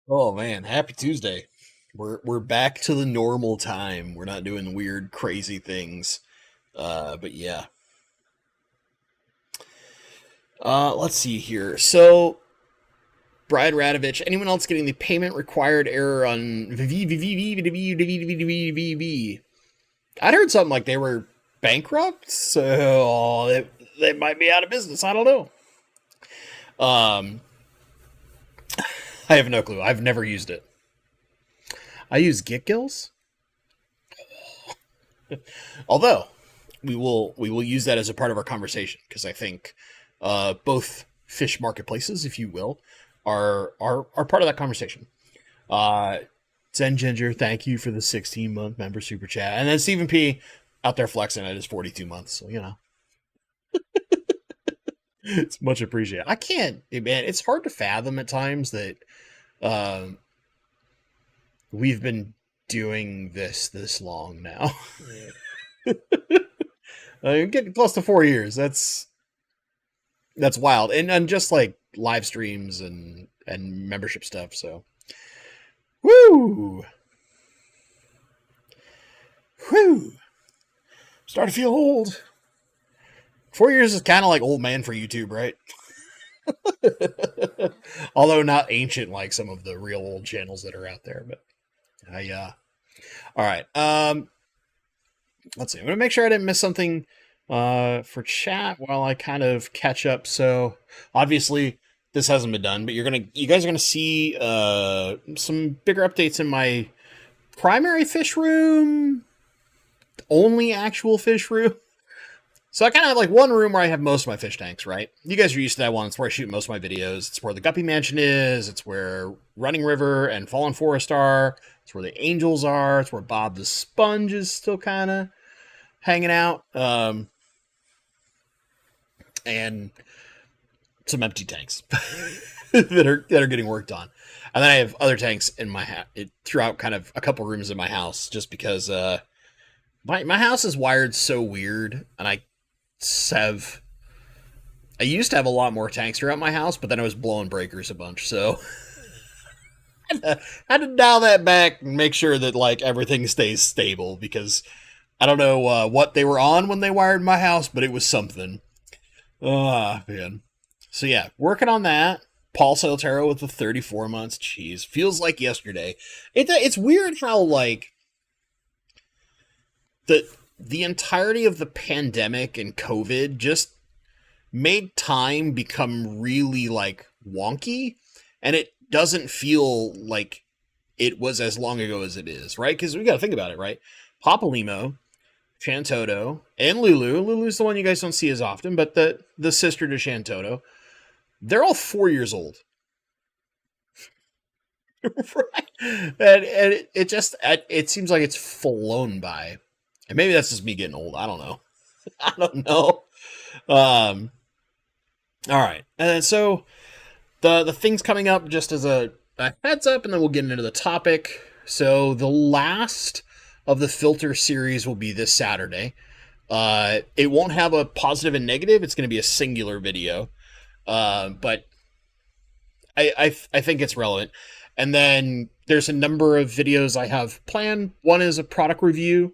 Oh man, happy Tuesday. We're back to the normal time. We're not doing weird, crazy things. But yeah. Let's see here. So Brad Radovich, anyone else getting the payment required error on VVVVVVVVVVV? I'd heard something like they were bankrupt, so they might be out of business. I don't know. Um, I have no clue. I've never used it. I use GitGills, although we will use that as a part of our conversation because I think both fish marketplaces, if you will, are part of that conversation. Uh, Zen Ginger, thank you for the 16-month member super chat, and then Stephen P out there flexing at his 42 months. So it's much appreciated. I can't, man. It's hard to fathom at times that uh, we've been doing this long now. Getting close to 4 years. That's wild, and just like live streams and membership stuff. So, woo, whoo, starting to feel old. 4 years is kind of like old man for YouTube, right? Although not ancient like some of the real old channels that are out there. But all right. Let's see. I'm gonna make sure I didn't miss something for chat while I kind of catch up. So obviously this hasn't been done, but you guys are gonna see some bigger updates in my primary fish room, only actual fish room. So I kind of have like one room where I have most of my fish tanks, right? You guys are used to that one. It's where I shoot most of my videos. It's where the Guppy Mansion is. It's where Running River and Fallen Forest are. It's where the Angels are. It's where Bob the Sponge is still kind of hanging out. And some empty tanks that are getting worked on. And then I have other tanks in my throughout kind of a couple rooms in my house, just because my house is wired so weird, and I used to have a lot more tanks throughout my house, but then I was blowing breakers a bunch, so I had to dial that back and make sure that like everything stays stable because I don't know what they were on when they wired my house, but it was something. Ah, man. So yeah, working on that. Paul Soltero with the 34 months. Jeez, feels like yesterday. It's weird how like the entirety of the pandemic and COVID just made time become really like wonky, and it doesn't feel like it was as long ago as it is, right? Because we got to think about it, right? Papalimo, Shantoto, and Lulu. Lulu's the one you guys don't see as often, but the sister to Shantoto, they're all 4 years old. Right? And it seems like it's flown by. And maybe that's just me getting old. I don't know. I don't know. Um, all right. And so the things coming up just as a heads up, and then we'll get into the topic. So the last of the filter series will be this Saturday. It won't have a positive and negative. It's going to be a singular video. But I think it's relevant. And then there's a number of videos I have planned. One is a product review,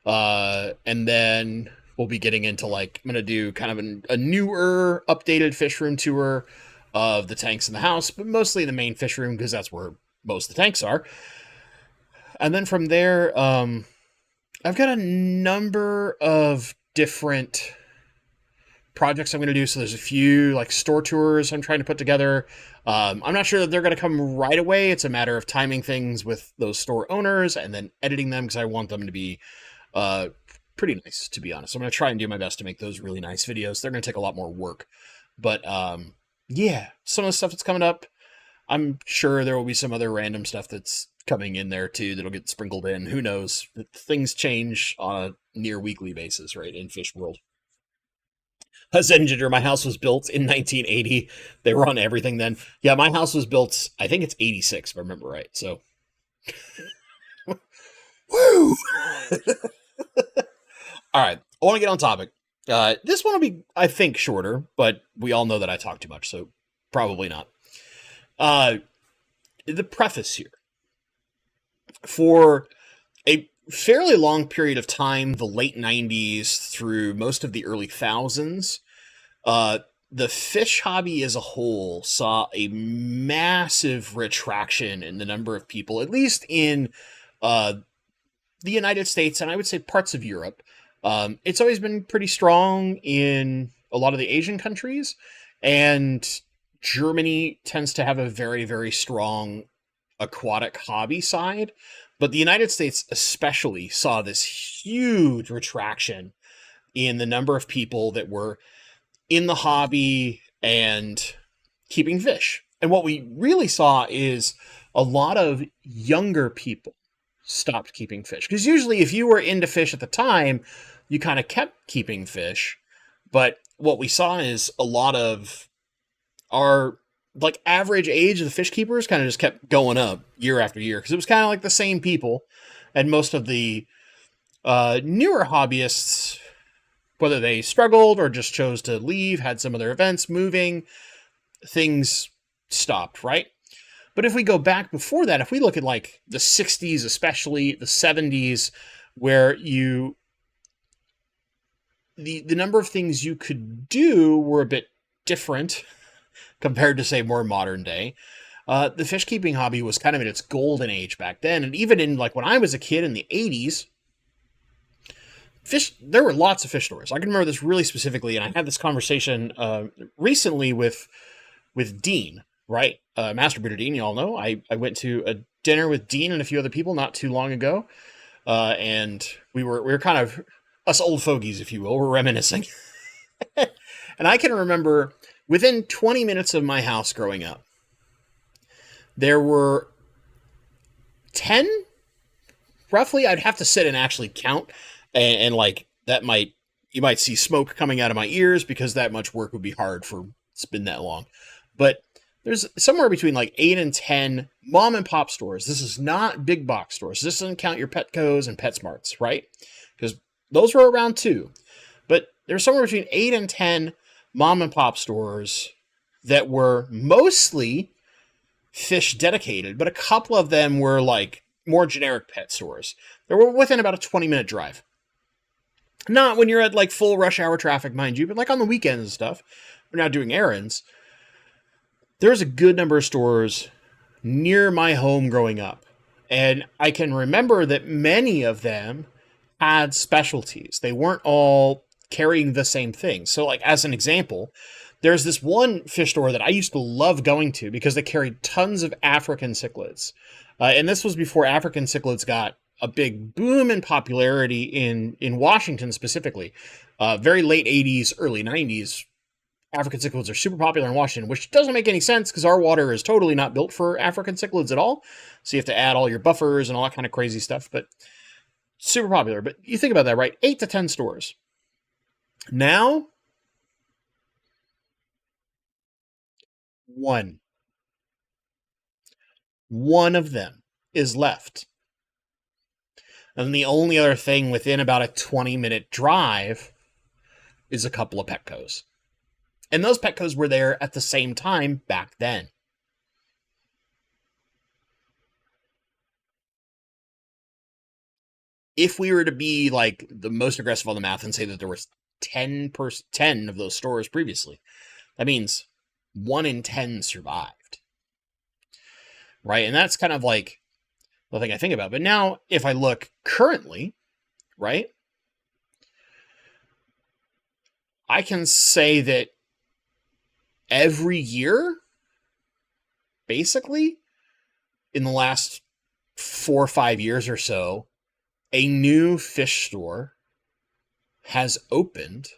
and then we'll be getting into like I'm gonna do kind of a newer, updated fish room tour of the tanks in the house, but mostly the main fish room because that's where most of the tanks are. And then from there, I've got a number of different projects I'm going to do. So there's a few like store tours I'm trying to put together. I'm not sure that they're going to come right away. It's a matter of timing things with those store owners and then editing them because I want them to be uh, pretty nice, to be honest. So I'm going to try and do my best to make those really nice videos. They're going to take a lot more work. But yeah, some of the stuff that's coming up, I'm sure there will be some other random stuff that's coming in there too that'll get sprinkled in. Who knows? Things change on a near weekly basis, right, in fish world. Zen Ginger, my house was built in 1980. They were on everything then. Yeah, my house was built, I think it's 86, if I remember right. So, woo! All right, I want to get on topic. This one will be, I think, shorter, but we all know that I talk too much, so probably not. Uh, the preface here. For a fairly long period of time, the late 90s through most of the early thousands, uh, the fish hobby as a whole saw a massive retraction in the number of people, at least in uh, the United States and I would say parts of Europe. It's always been pretty strong in a lot of the Asian countries, and Germany tends to have a very, very strong aquatic hobby side. But the United States especially saw this huge retraction in the number of people that were in the hobby and keeping fish. And what we really saw is a lot of younger people stopped keeping fish. Because usually, if you were into fish at the time, you kind of kept keeping fish. But what we saw is a lot of our like average age of the fish keepers kind of just kept going up year after year because it was kind of like the same people, and most of the newer hobbyists, whether they struggled or just chose to leave, had some other events moving, things stopped, right? But if we go back before that, if we look at like the 60s, especially the 70s, where the number of things you could do were a bit different compared to, say, more modern day. The fish keeping hobby was kind of in its golden age back then. And even in like when I was a kid in the 80s, there were lots of fish stores. I can remember this really specifically, and I had this conversation recently with Dean, right? Master Breeder Dean, you all know. I went to a dinner with Dean and a few other people not too long ago. And we were kind of us old fogies, if you will, we're reminiscing. And I can remember within 20 minutes of my house growing up, there were 10, roughly. I'd have to sit and actually count. And like you might see smoke coming out of my ears because that much work would be hard for it's been that long. But there's somewhere between like 8 and 10 mom and pop stores. This is not big box stores. This doesn't count your Petcos and PetSmarts, right? Because those were around too. But there's somewhere between 8 and 10 mom and pop stores that were mostly fish dedicated, but a couple of them were like more generic pet stores. They were within about a 20-minute drive. Not when you're at like full rush hour traffic, mind you, but like on the weekends and stuff. We're not doing errands. There's a good number of stores near my home growing up. And I can remember that many of them had specialties. They weren't all carrying the same thing. So like as an example, there's this one fish store that I used to love going to because they carried tons of African cichlids. And this was before African cichlids got a big boom in popularity in Washington specifically. Very late 80s, early 90s, African cichlids are super popular in Washington, which doesn't make any sense because our water is totally not built for African cichlids at all. So you have to add all your buffers and all that kind of crazy stuff, but super popular. But you think about that, right? 8 to 10 stores. Now, one of them is left. And the only other thing within about a 20-minute drive is a couple of Petcos. And those Petcos were there at the same time back then. If we were to be like the most aggressive on the math and say that there was 10 of those stores previously, that means 1 in 10 survived. Right? And that's kind of like the thing I think about. But now, if I look currently, right, I can say that every year, basically, in the last 4 or 5 years or so, a new fish store has opened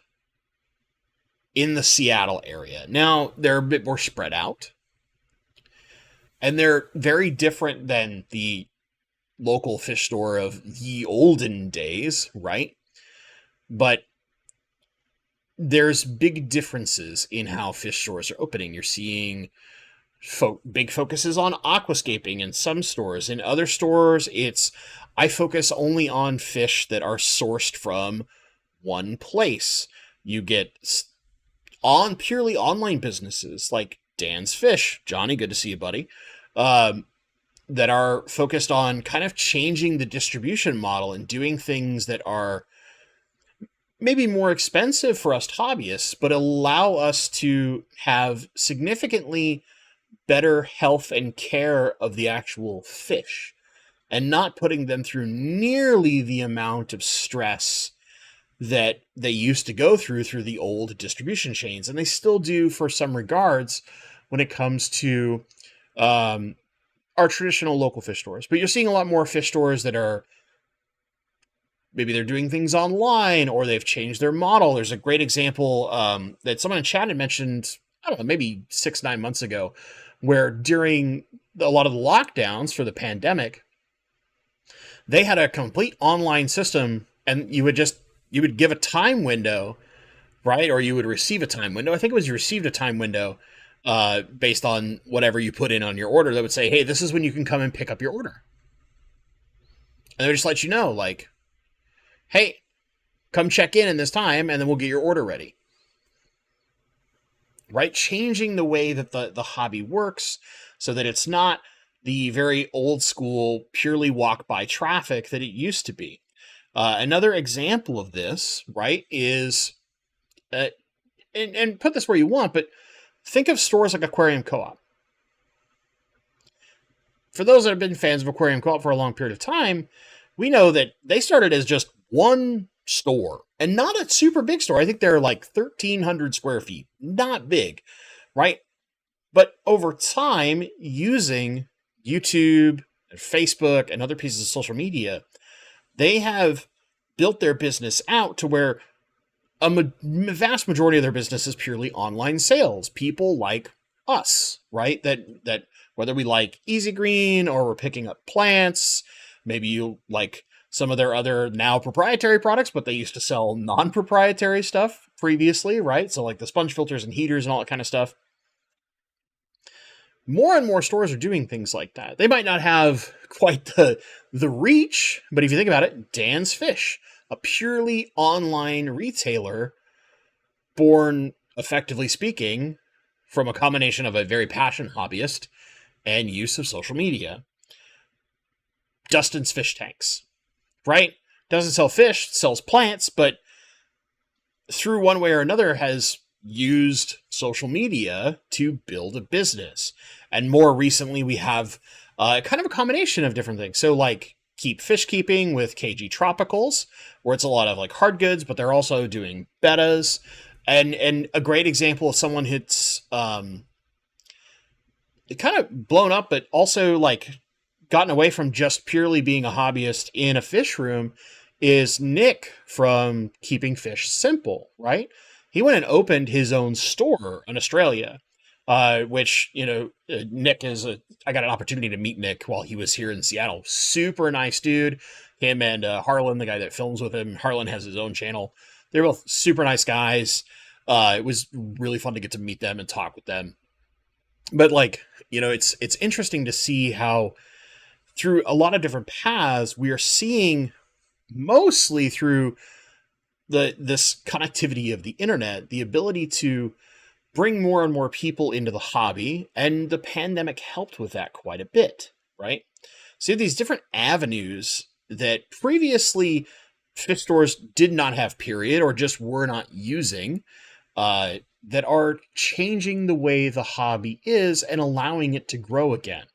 in the Seattle area. Now, they're a bit more spread out. And they're very different than the local fish store of the olden days, right? But there's big differences in how fish stores are opening. You're seeing big focuses on aquascaping in some stores. In other stores, I focus only on fish that are sourced from one place. You get purely online businesses like Dan's Fish. Johnny, good to see you, buddy. that are focused on kind of changing the distribution model and doing things that are maybe more expensive for us hobbyists, but allow us to have significantly better health and care of the actual fish and not putting them through nearly the amount of stress that they used to go through the old distribution chains. And they still do for some regards when it comes to our traditional local fish stores. But you're seeing a lot more fish stores that are maybe they're doing things online or they've changed their model. There's a great example that someone in chat had mentioned, I don't know, maybe 6-9 months ago, where during a lot of the lockdowns for the pandemic, they had a complete online system, and you would give a time window, right? Or you would receive a time window. I think it was you received a time window based on whatever you put in on your order that would say, hey, this is when you can come and pick up your order. And they would just let you know, like, hey, come check in this time, and then we'll get your order ready. Right? Changing the way that the hobby works so that it's not the very old school, purely walk by traffic that it used to be. Another example of this, right, is, and put this where you want, but think of stores like Aquarium Co-op. For those that have been fans of Aquarium Co-op for a long period of time, we know that they started as just one store and not a super big store. I think they're like 1,300 square feet, not big, right? But over time, using YouTube and Facebook and other pieces of social media, they have built their business out to where a vast majority of their business is purely online sales. People like us, right? That whether we like Easy Green or we're picking up plants, maybe you like some of their other now proprietary products, but they used to sell non-proprietary stuff previously, right? So like the sponge filters and heaters and all that kind of stuff. More and more stores are doing things like that. They might not have quite the reach, but if you think about it, Dan's Fish, a purely online retailer born, effectively speaking, from a combination of a very passionate hobbyist and use of social media. Dustin's Fish Tanks, right? Doesn't sell fish, sells plants, but through one way or another has used social media to build a business. And more recently, we have kind of a combination of different things. So like Keep Fish Keeping with KG Tropicals, where it's a lot of like hard goods, but they're also doing bettas. And a great example of someone who's kind of blown up, but also like gotten away from just purely being a hobbyist in a fish room is Nick from Keeping Fish Simple, right? He went and opened his own store in Australia, which, you know, Nick I got an opportunity to meet Nick while he was here in Seattle. Super nice dude. Him and Harlan, the guy that films with him. Harlan has his own channel. They're both super nice guys. It was really fun to get to meet them and talk with them. But like, you know, it's interesting to see how through a lot of different paths, we are seeing mostly through this connectivity of the internet, the ability to bring more and more people into the hobby, and the pandemic helped with that quite a bit, right? So you have these different avenues that previously fish stores did not have, period, or just were not using, that are changing the way the hobby is and allowing it to grow again.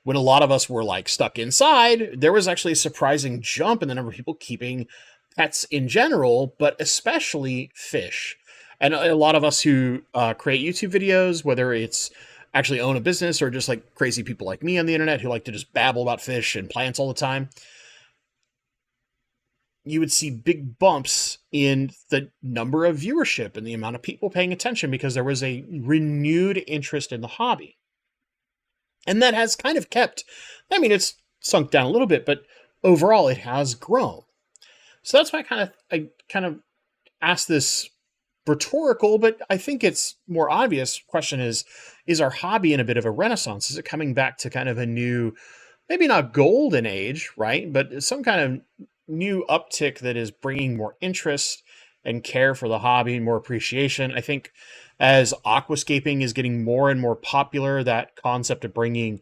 When a lot of us were like stuck inside, there was actually a surprising jump in the number of people keeping pets in general, but especially fish. And a lot of us who create YouTube videos, whether it's actually own a business or just like crazy people like me on the internet who like to just babble about fish and plants all the time, you would see big bumps in the number of viewership and the amount of people paying attention because there was a renewed interest in the hobby. And that has kind of kept, I mean, it's sunk down a little bit, but overall it has grown. So that's why I kind of asked this rhetorical, but I think it's more obvious question is our hobby in a bit of a renaissance? Is it coming back to kind of a new, maybe not golden age, right? But some kind of new uptick that is bringing more interest and care for the hobby and more appreciation. I think as aquascaping is getting more and more popular, that concept of bringing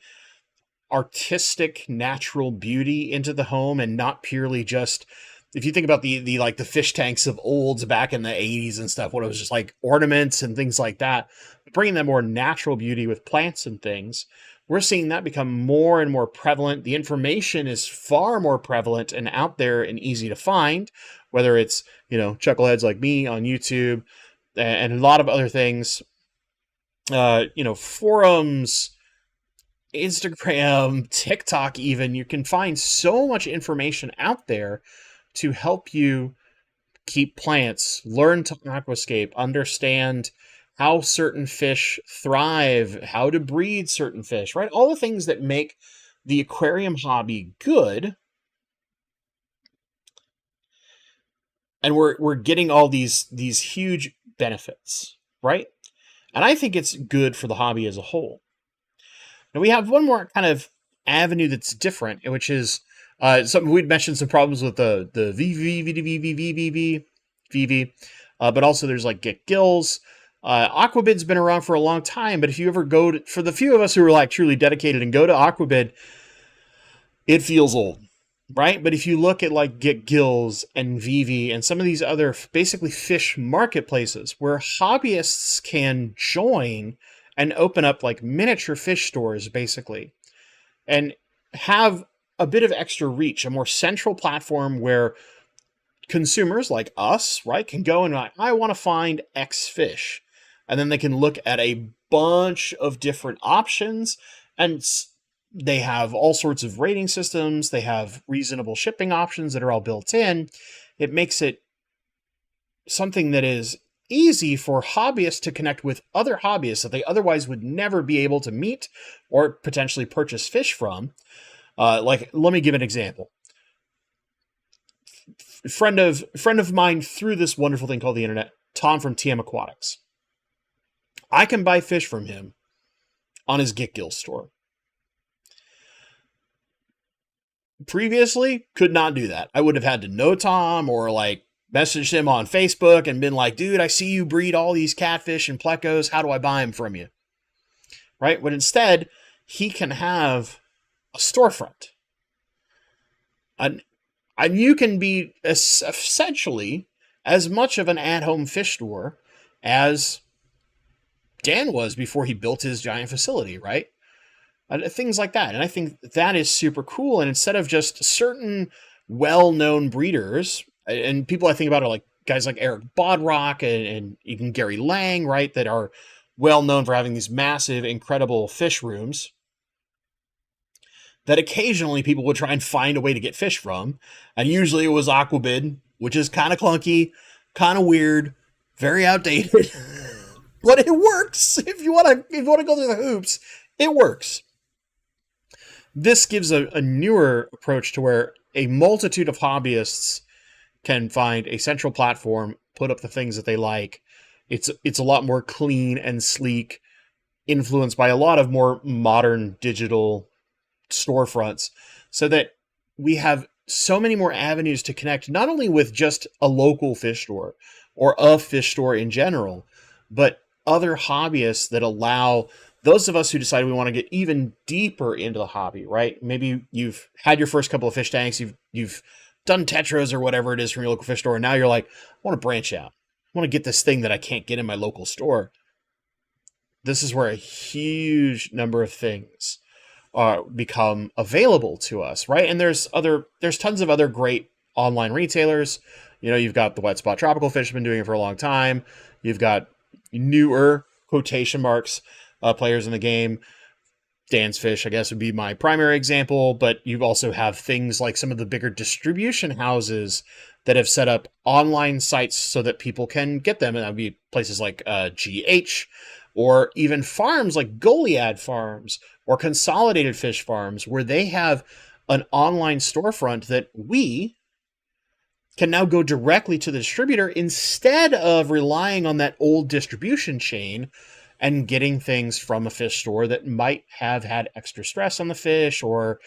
artistic, natural beauty into the home, and not purely just, if you think about the like the fish tanks of olds back in the 80s and stuff, when it was just like ornaments and things like that, bringing that more natural beauty with plants and things, we're seeing that become more and more prevalent. The information is far more prevalent and out there and easy to find, whether it's, chuckleheads like me on YouTube and a lot of other things, forums, Instagram, TikTok, even. You can find so much information out there to help you keep plants, learn to aquascape, understand how certain fish thrive, how to breed certain fish, right? All the things that make the aquarium hobby good. And we're getting all these huge benefits, right? And I think it's good for the hobby as a whole. Now we have one more kind of avenue that's different, which is something we'd mentioned, some problems with the VV, but also there's like Get Gills. Aquabid's been around for a long time, but if you ever go to, for the few of us who are like truly dedicated and go to Aquabid, it feels old, right? But if you look at like Get Gills and Vivi and some of these other basically fish marketplaces where hobbyists can join and open up like miniature fish stores, basically, and have a bit of extra reach, a more central platform where consumers like us, right, can go and like, I want to find X fish. And then they can look at a bunch of different options, and they have all sorts of rating systems. They have reasonable shipping options that are all built in. It makes it something that is easy for hobbyists to connect with other hobbyists that they otherwise would never be able to meet or potentially purchase fish from. Let me give an example. Friend of mine through this wonderful thing called the internet, Tom from TM Aquatics. I can buy fish from him on his Get Gill store. Previously, could not do that. I would have had to know Tom or like message him on Facebook and been like, dude, I see you breed all these catfish and plecos. How do I buy them from you? Right? But instead, he can have a storefront. And you can be essentially as much of an at-home fish store as Dan was before he built his giant facility, right? Things like that. And I think that is super cool. And instead of just certain well-known breeders, and people I think about are like guys like Eric Bodrock and even Gary Lang, right, that are well known for having these massive, incredible fish rooms that occasionally people would try and find a way to get fish from. And usually it was Aquabid, which is kind of clunky, kind of weird, very outdated. But it works. If you want to go through the hoops, it works. This gives a newer approach to where a multitude of hobbyists can find a central platform, put up the things that they like. It's a lot more clean and sleek, influenced by a lot of more modern digital storefronts, so that we have so many more avenues to connect, not only with just a local fish store or a fish store in general, but other hobbyists that allow those of us who decide we want to get even deeper into the hobby, right? Maybe you've had your first couple of fish tanks, you've done tetras or whatever it is from your local fish store, and now you're like, I want to branch out. I want to get this thing that I can't get in my local store. This is where a huge number of things become available to us, right? And there's tons of other great online retailers. You've got the Wet Spot Tropical Fish, been doing it for a long time. You've got newer quotation marks players in the game. Dan's Fish, I guess, would be my primary example, but you also have things like some of the bigger distribution houses that have set up online sites so that people can get them, and that would be places like GH, or even farms like Goliad Farms or Consolidated Fish Farms, where they have an online storefront that we can now go directly to the distributor instead of relying on that old distribution chain and getting things from a fish store that might have had extra stress on the fish or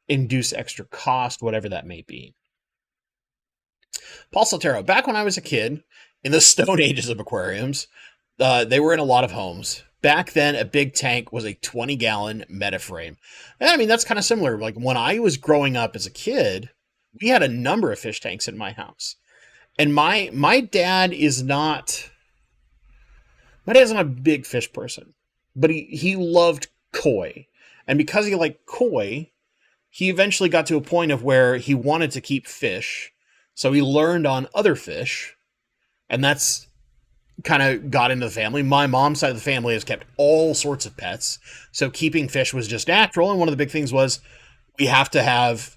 induce extra cost, whatever that may be. Paul Soltero, back when I was a kid, in the stone ages of aquariums, they were in a lot of homes. Back then, a big tank was a 20-gallon Metaframe. And I mean, that's kind of similar. Like when I was growing up as a kid, we had a number of fish tanks in my house. And my dad is not a big fish person, but he loved koi. And because he liked koi, he eventually got to a point of where he wanted to keep fish. So he learned on other fish, and that's kind of got into the family. My mom's side of the family has kept all sorts of pets. So keeping fish was just natural. And one of the big things was we have to have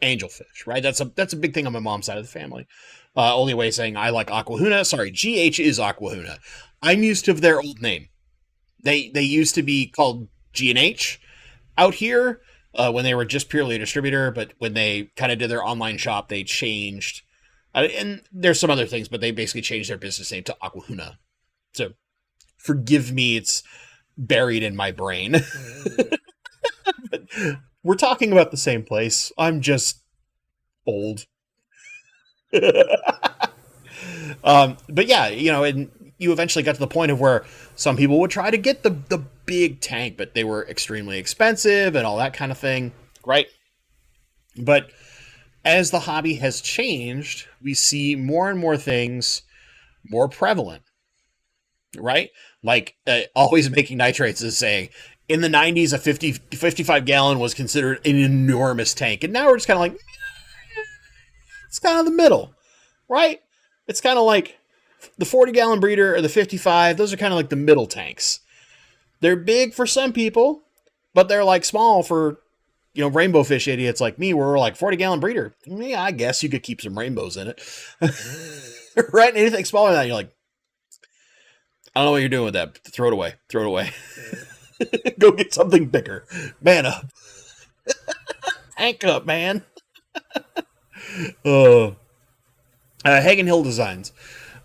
angelfish, right? That's a big thing on my mom's side of the family. Only way saying I like aquahuna. Sorry, GH is aquahuna. I'm used to their old name. They used to be called G&H out here when they were just purely a distributor, but when they kind of did their online shop, they changed. And there's some other things, but they basically changed their business name to Aquahuna. So forgive me, it's buried in my brain. But we're talking about the same place. I'm just old. But yeah, and you eventually got to the point of where some people would try to get the big tank, but they were extremely expensive and all that kind of thing, right? But as the hobby has changed, we see more and more things more prevalent, right? Like always making nitrates is saying, in the 90s, a 55 gallon was considered an enormous tank. And now we're just kind of like, it's kind of the middle, right? It's kind of like the 40 gallon breeder or the 55. Those are kind of like the middle tanks. They're big for some people, but they're like small for, rainbow fish idiots like me, where we're like 40 gallon breeder. Yeah, I guess you could keep some rainbows in it. Right? Anything smaller than that, you're like, I don't know what you're doing with that. Throw it away. Throw it away. Go get something bigger. Man up. Tank up, man. Hagen Hill Designs.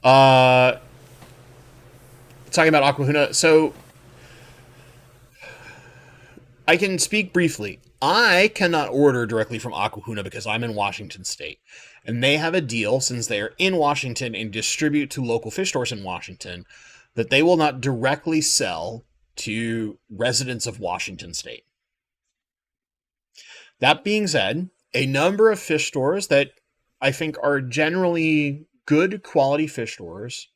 Talking about Aquahuna. So I can speak briefly. I cannot order directly from Aquahuna because I'm in Washington State. And they have a deal, since they are in Washington and distribute to local fish stores in Washington, that they will not directly sell to residents of Washington State. That being said, a number of fish stores that I think are generally good quality fish stores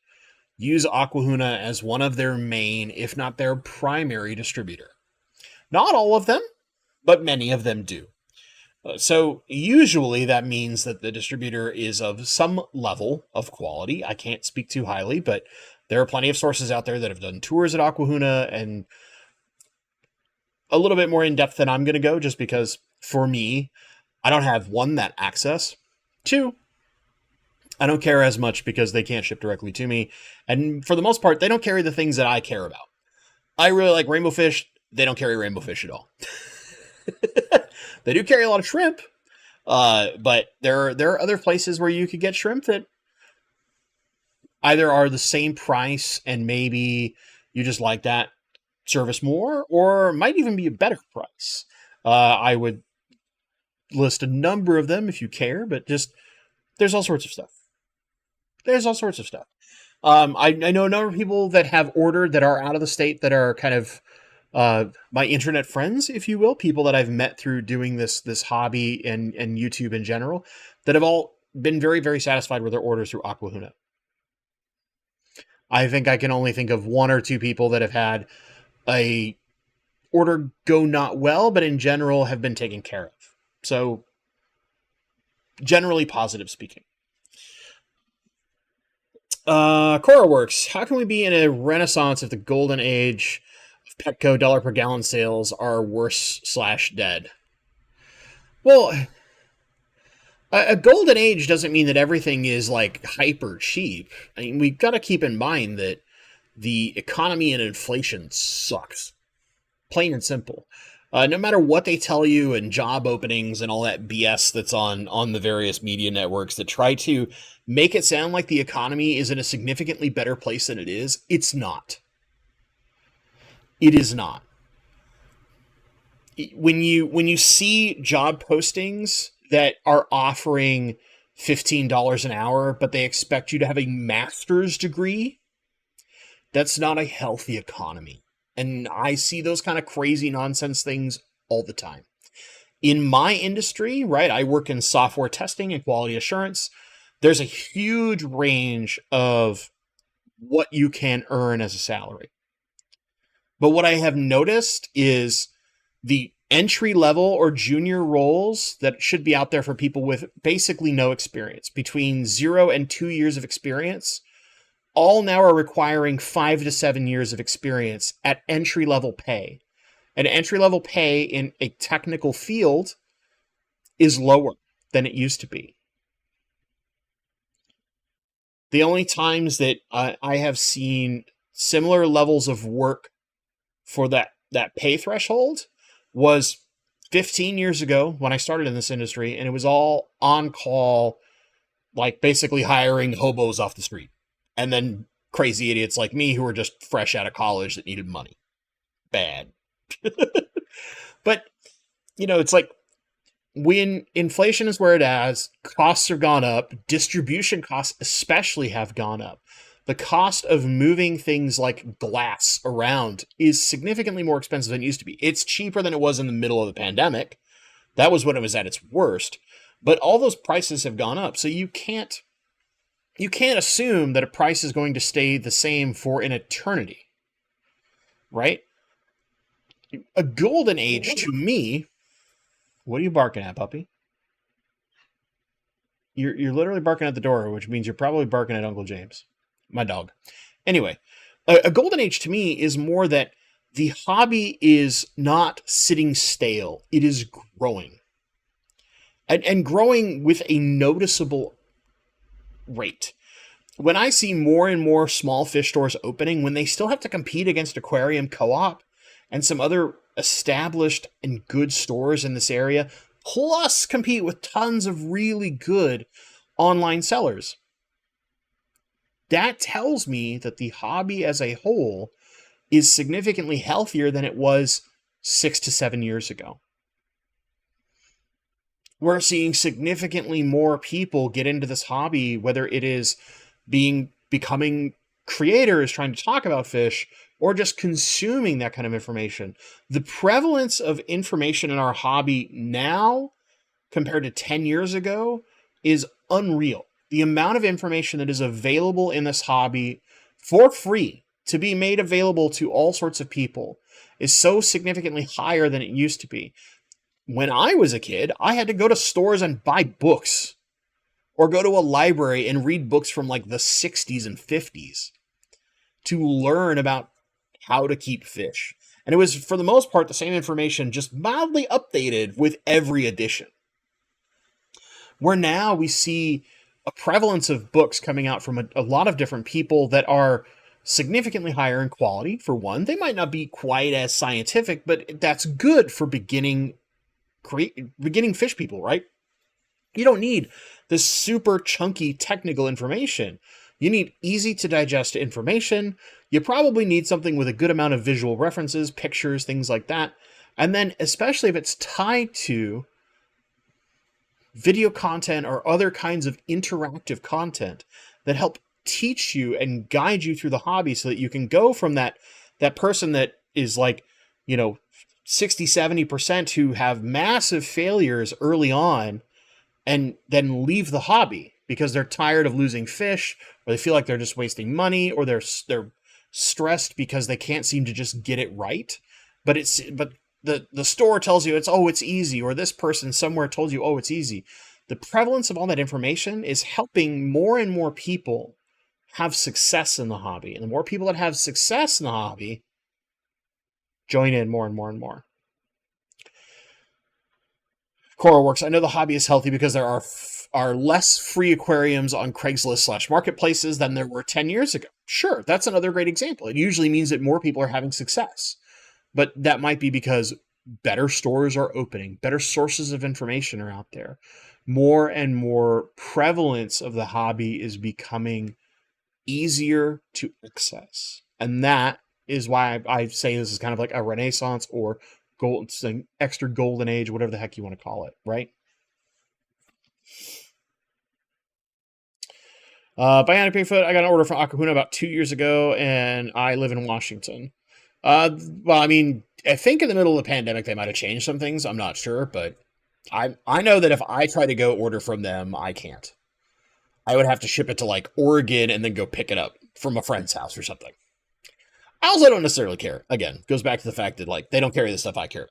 use Aquahuna as one of their main, if not their primary distributor. Not all of them, but many of them do. So usually that means that the distributor is of some level of quality. I can't speak too highly, but there are plenty of sources out there that have done tours at Aquahuna and a little bit more in depth than I'm going to go, just because for me, I don't have, one, that access. Two, I don't care as much because they can't ship directly to me. And for the most part, they don't carry the things that I care about. I really like rainbow fish. They don't carry rainbow fish at all. They do carry a lot of shrimp. But there are other places where you could get shrimp that either are the same price and maybe you just like that service more, or might even be a better price. I would list a number of them if you care, but just there's all sorts of stuff. I know a number of people that have ordered that are out of the state that are kind of my internet friends, if you will, people that I've met through doing this hobby and YouTube in general, that have all been very, very satisfied with their orders through Aquahuna. I think I can only think of one or two people that have had a order go not well, but in general have been taken care of. So generally positive speaking. CoraWorks, how can we be in a renaissance if the golden age of Petco dollar per gallon sales are worse/dead? Well, a golden age doesn't mean that everything is like hyper cheap. I mean, we've got to keep in mind that the economy and inflation sucks. Plain and simple. No matter what they tell you and job openings and all that BS that's on the various media networks that try to make it sound like the economy is in a significantly better place than it is, it's not. It is not. When you see job postings that are offering $15 an hour, but they expect you to have a master's degree, That's not a healthy economy. And I see those kind of crazy nonsense things all the time. In my industry, right, I work in software testing and quality assurance. There's a huge range of what you can earn as a salary. But what I have noticed is the entry level or junior roles that should be out there for people with basically no experience, between 0 and 2 years of experience, all now are requiring 5 to 7 years of experience at entry level pay. And entry level pay in a technical field is lower than it used to be. The only times that I have seen similar levels of work for that pay threshold was 15 years ago when I started in this industry, and it was all on call, like basically hiring hobos off the street. And then crazy idiots like me who were just fresh out of college that needed money. Bad. But, it's like when inflation is where it is, costs have gone up, distribution costs especially have gone up. The cost of moving things like glass around is significantly more expensive than it used to be. It's cheaper than it was in the middle of the pandemic. That was when it was at its worst. But all those prices have gone up. So you can't assume that a price is going to stay the same for an eternity. Right? A golden age to me. What are you barking at, puppy? You're literally barking at the door, which means you're probably barking at Uncle James, my dog. Anyway, a golden age to me is more that the hobby is not sitting stale. It is growing. And growing with a noticeable rate. When I see more and more small fish stores opening, when they still have to compete against Aquarium Co-op and some other established and good stores in this area, plus compete with tons of really good online sellers, that tells me that the hobby as a whole is significantly healthier than it was 6 to 7 years ago. We're seeing significantly more people get into this hobby, whether it is becoming creators trying to talk about fish or just consuming that kind of information. The prevalence of information in our hobby now compared to 10 years ago is unreal. The amount of information that is available in this hobby for free to be made available to all sorts of people is so significantly higher than it used to be. When I was a kid, I had to go to stores and buy books or go to a library and read books from like the 60s and 50s to learn about how to keep fish. And it was, for the most part, the same information, just mildly updated with every edition. Where now we see a prevalence of books coming out from a lot of different people that are significantly higher in quality. For one, they might not be quite as scientific, but that's good for beginning fish people, right? You don't need this super chunky technical information. You need easy to digest information. You probably need something with a good amount of visual references, pictures, things like that. And then, especially if it's tied to video content or other kinds of interactive content that help teach you and guide you through the hobby, so that you can go from that person that is like, 60-70% who have massive failures early on and then leave the hobby because they're tired of losing fish, or they feel like they're just wasting money, or they're stressed because they can't seem to just get it right. But the store tells you it's easy, or this person somewhere told you, it's easy. The prevalence of all that information is helping more and more people have success in the hobby. And the more people that have success in the hobby join in more and more and more. Coral Works, I know the hobby is healthy because there are less free aquariums on Craigslist/marketplaces than there were 10 years ago. Sure, that's another great example. It usually means that more people are having success. But that might be because better stores are opening, better sources of information are out there. More and more prevalence of the hobby is becoming easier to access. And that is why I say this is kind of like a renaissance or extra golden age, whatever the heck you want to call it, right? Bionic Bigfoot, I got an order from Akahuna about 2 years ago, and I live in Washington. Well, I mean, I think in the middle of the pandemic they might have changed some things. I'm not sure, but I know that if I try to go order from them, I can't. I would have to ship it to like Oregon and then go pick it up from a friend's house or something. I also don't necessarily care. Again, goes back to the fact that like they don't carry the stuff I carry.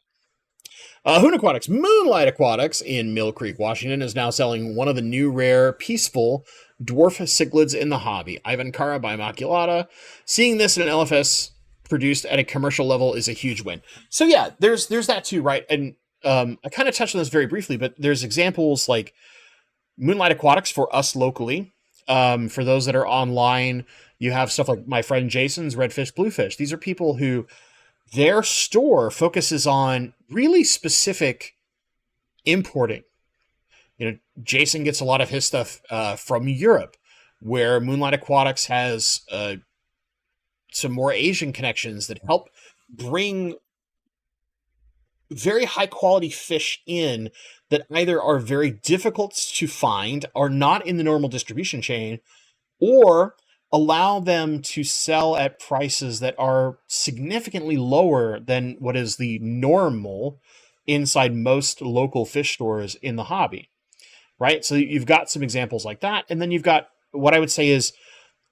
Hoon Aquatics, Moonlight Aquatics in Mill Creek, Washington, is now selling one of the new rare, peaceful dwarf cichlids in the hobby, Ivancara bimaculata. Seeing this in an LFS produced at a commercial level is a huge win. So yeah, there's that too, right? And I kind of touched on this very briefly, but there's examples like Moonlight Aquatics for us locally. For those that are online, you have stuff like my friend Jason's Redfish Bluefish. These are people who their store focuses on really specific importing. You know, Jason gets a lot of his stuff from Europe, where Moonlight Aquatics has some more Asian connections that help bring very high quality fish in that either are very difficult to find, are not in the normal distribution chain, or allow them to sell at prices that are significantly lower than what is the normal inside most local fish stores in the hobby, right? So you've got some examples like that. And then you've got what I would say is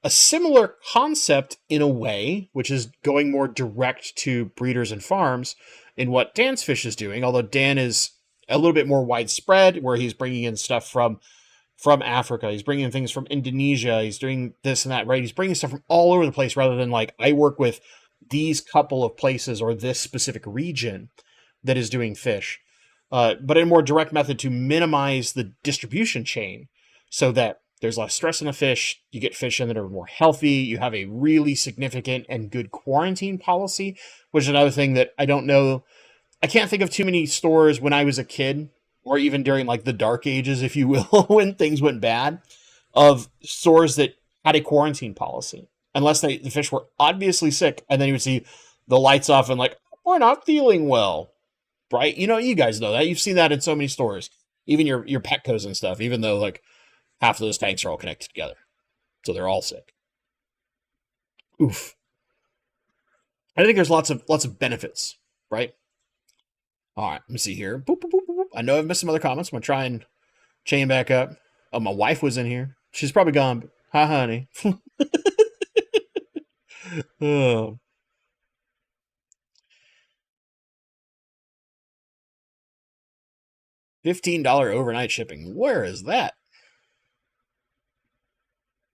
a similar concept in a way, which is going more direct to breeders and farms in what Dan's Fish is doing, although Dan is a little bit more widespread, where he's bringing in stuff from Africa. He's bringing in things from Indonesia. He's doing this and that, right? He's bringing stuff from all over the place rather than like, I work with these couple of places or this specific region that is doing fish. But in a more direct method to minimize the distribution chain so that there's less stress on the fish. You get fish in that are more healthy. You have a really significant and good quarantine policy, which is another thing that I don't know. I can't think of too many stores when I was a kid, or even during like the dark ages, if you will, when things went bad, of stores that had a quarantine policy, unless the fish were obviously sick. And then you would see the lights off and like, we're not feeling well, right? You know, you guys know that. You've seen that in so many stores, even your Petcos and stuff, even though like half of those tanks are all connected together. So they're all sick. Oof. I think there's lots of benefits, right? All right, let me see here. Boop, boop, boop, boop. I know I've missed some other comments. I'm going to try and chain back up. Oh, my wife was in here. She's probably gone. Hi, honey. Oh. $15 overnight shipping. Where is that?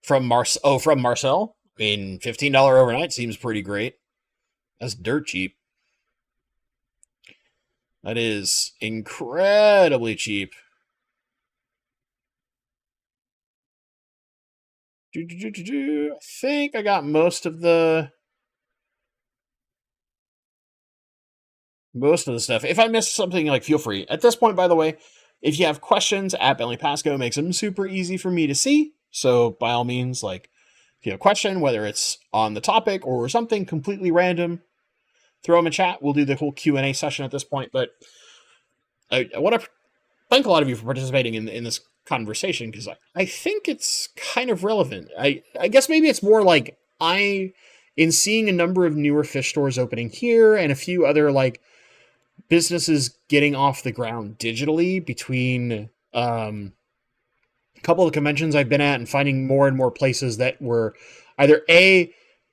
From Marcel? I mean, $15 overnight seems pretty great. That's dirt cheap. That is incredibly cheap. I think I got most of the stuff. If I missed something, like, feel free. At this point, by the way, if you have questions, at Bentley Pasco makes them super easy for me to see. So by all means, like, if you have a question, whether it's on the topic or something completely random, throw them in chat. We'll do the whole Q&A session at this point. But I want to thank a lot of you for participating in this conversation, because I think it's kind of relevant. I guess maybe it's more like in seeing a number of newer fish stores opening here and a few other like businesses getting off the ground digitally between a couple of the conventions I've been at, and finding more and more places that were either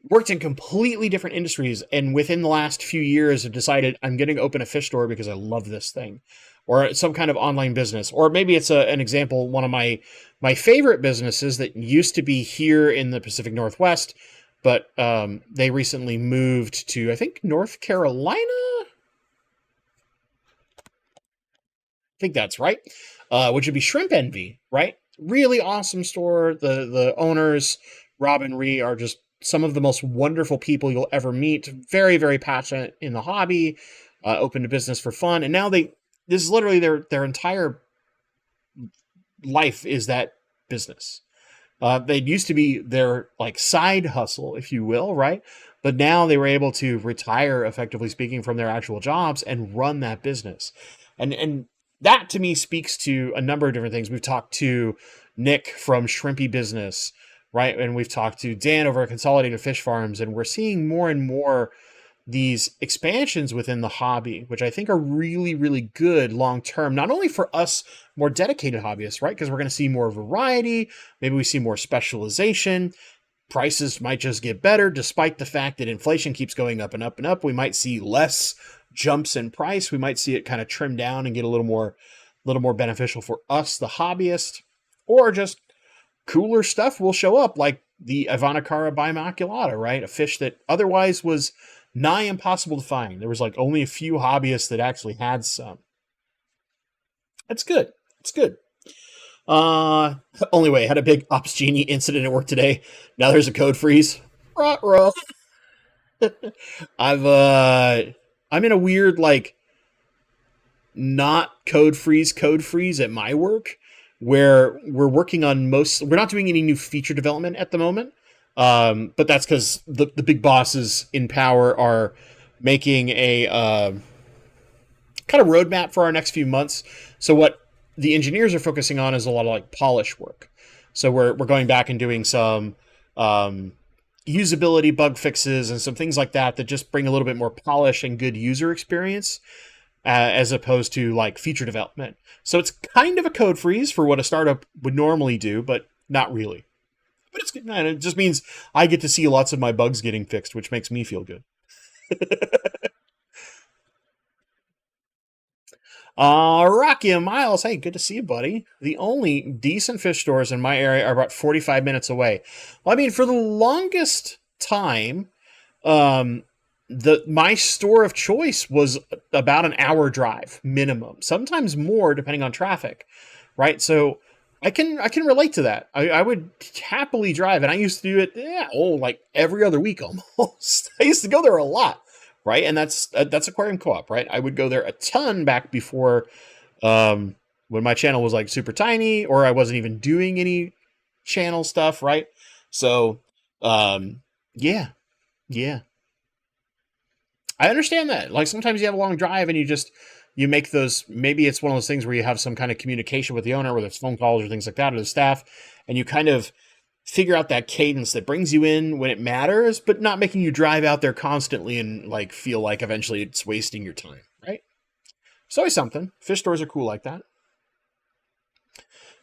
worked in completely different industries and within the last few years have decided, I'm going to open a fish store because I love this thing, or some kind of online business. Or maybe it's an example, one of my favorite businesses that used to be here in the Pacific Northwest, but they recently moved to, I think, North Carolina? I think that's right. Which would be Shrimp Envy, right? Really awesome store. The owners, Rob and Ree, are just some of the most wonderful people you'll ever meet. Very, very passionate in the hobby, open to business for fun. And now this is literally their entire life is that business. They used to be their like side hustle, if you will, right? But now they were able to retire, effectively speaking, from their actual jobs and run that business. And that to me speaks to a number of different things. We've talked to Nick from Shrimpy Business. right? And we've talked to Dan over at Consolidated Fish Farms, and we're seeing more and more these expansions within the hobby, which I think are really, really good long term, not only for us more dedicated hobbyists, right? Because we're going to see more variety, maybe we see more specialization. Prices might just get better, despite the fact that inflation keeps going up and up and up. We might see less jumps in price. We might see it kind of trim down and get a little more beneficial for us, the hobbyist, or just cooler stuff will show up, like the Ivanacara bimaculata, right? A fish that otherwise was nigh impossible to find. There was like only a few hobbyists that actually had some. That's good. It's good. Only way, had a big Ops Genie incident at work today. Now there's a code freeze. Ruh-roh. I'm in a weird, like, not code freeze at my work, where we're working on we're not doing any new feature development at the moment. But that's because the big bosses in power are making a kind of roadmap for our next few months. So what the engineers are focusing on is a lot of like polish work. So we're going back and doing some usability bug fixes and some things like that just bring a little bit more polish and good user experience, as opposed to like feature development. So it's kind of a code freeze for what a startup would normally do, but not really. But it's good. And it just means I get to see lots of my bugs getting fixed, which makes me feel good. Rocky and Miles, hey, good to see you, buddy. The only decent fish stores in my area are about 45 minutes away. Well, I mean, for the longest time, my store of choice was about an hour drive minimum, sometimes more depending on traffic, right? So I can relate to that. I would happily drive, and I used to do it, like every other week almost. I used to go there a lot. Right, and that's Aquarium Co-op, right? I would go there a ton back before, when my channel was like super tiny, or I wasn't even doing any channel stuff, right? So, yeah, I understand that. Like sometimes you have a long drive and you make those. Maybe it's one of those things where you have some kind of communication with the owner, whether it's phone calls or things like that, or the staff, and you kind of figure out that cadence that brings you in when it matters, but not making you drive out there constantly and like feel like eventually it's wasting your time, right? It's always something. Fish stores are cool like that.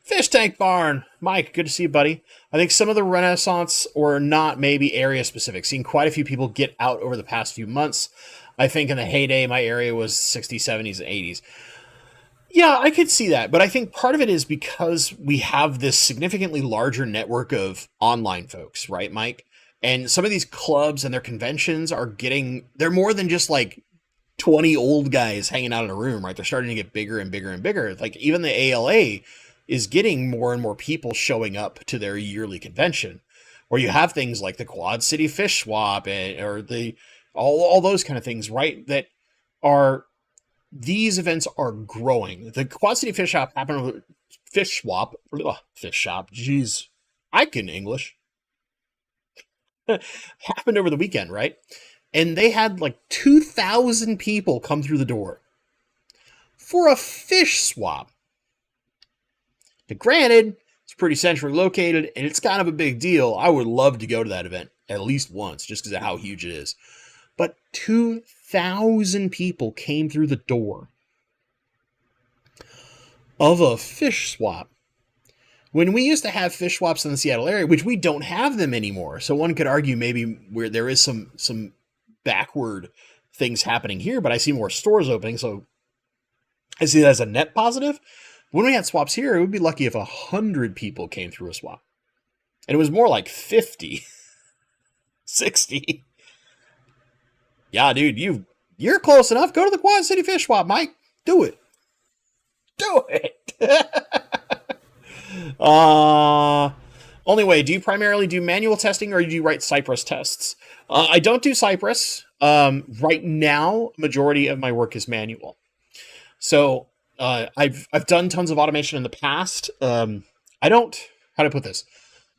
Fish Tank Barn. Mike, good to see you, buddy. I think some of the renaissance, or not, maybe area specific. Seen quite a few people get out over the past few months. I think in the heyday, my area was 60s, 70s, and 80s. Yeah, I could see that, but I think part of it is because we have this significantly larger network of online folks, right, Mike? And some of these clubs and their conventions they're more than just like 20 old guys hanging out in a room, right? They're starting to get bigger and bigger and bigger. Like even the ALA is getting more and more people showing up to their yearly convention, where you have things like the Quad City Fish Swap or all those kind of things, right? These events are growing. The Quad City Fish Shop happened. Fish Swap. Fish Shop. Jeez. I can English. Happened over the weekend, right? And they had like 2,000 people come through the door for a fish swap. But granted, it's pretty centrally located and it's kind of a big deal. I would love to go to that event at least once just because of how huge it is. But 2,000 people came through the door of a fish swap. When we used to have fish swaps in the Seattle area, which we don't have them anymore. So one could argue maybe where there is some backward things happening here, but I see more stores opening. So I see that as a net positive. When we had swaps here, it would be lucky if 100 people came through a swap. And it was more like 50, 60. Yeah, dude, you're close enough. Go to the Quad City Fish Swap, Mike. Do it. Do it. Only way, do you primarily do manual testing or do you write Cypress tests? I don't do Cypress. Right now, majority of my work is manual. So I've done tons of automation in the past. How do I put this?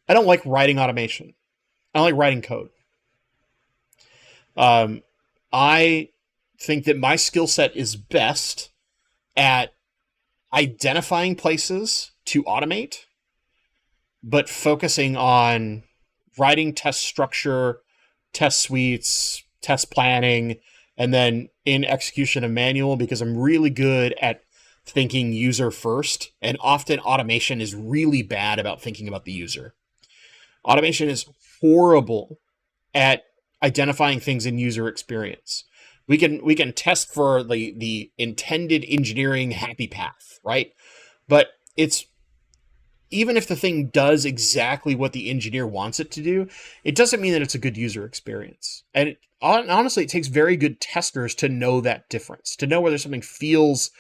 I don't like writing automation. I don't like writing code. I think that my skill set is best at identifying places to automate, but focusing on writing test structure, test suites, test planning, and then in execution of manual, because I'm really good at thinking user first. And often automation is really bad about thinking about the user. Automation is horrible at identifying things in user experience. We can test for the intended engineering happy path, right? But it's even if the thing does exactly what the engineer wants it to do, it doesn't mean that it's a good user experience. And honestly, it takes very good testers to know that difference, to know whether something feels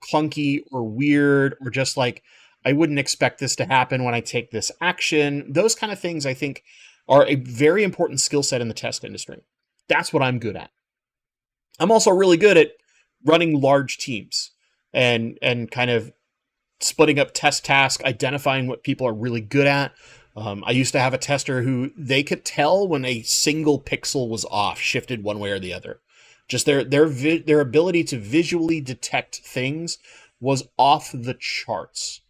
clunky or weird or just like, I wouldn't expect this to happen when I take this action. Those kind of things, I think, are a very important skill set in the test industry. That's what I'm good at. I'm also really good at running large teams and kind of splitting up test tasks, identifying what people are really good at. I used to have a tester who they could tell when a single pixel was off, shifted one way or the other. Just their ability to visually detect things was off the charts.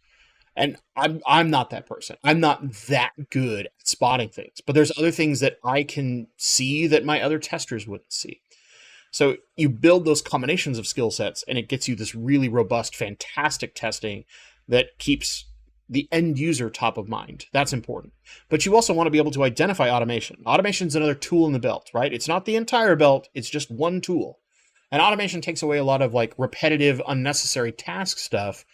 And I'm not that person. I'm not that good at spotting things. But there's other things that I can see that my other testers wouldn't see. So you build those combinations of skill sets, and it gets you this really robust, fantastic testing that keeps the end user top of mind. That's important. But you also want to be able to identify automation. Automation is another tool in the belt, right? It's not the entire belt. It's just one tool. And automation takes away a lot of like repetitive, unnecessary task stuff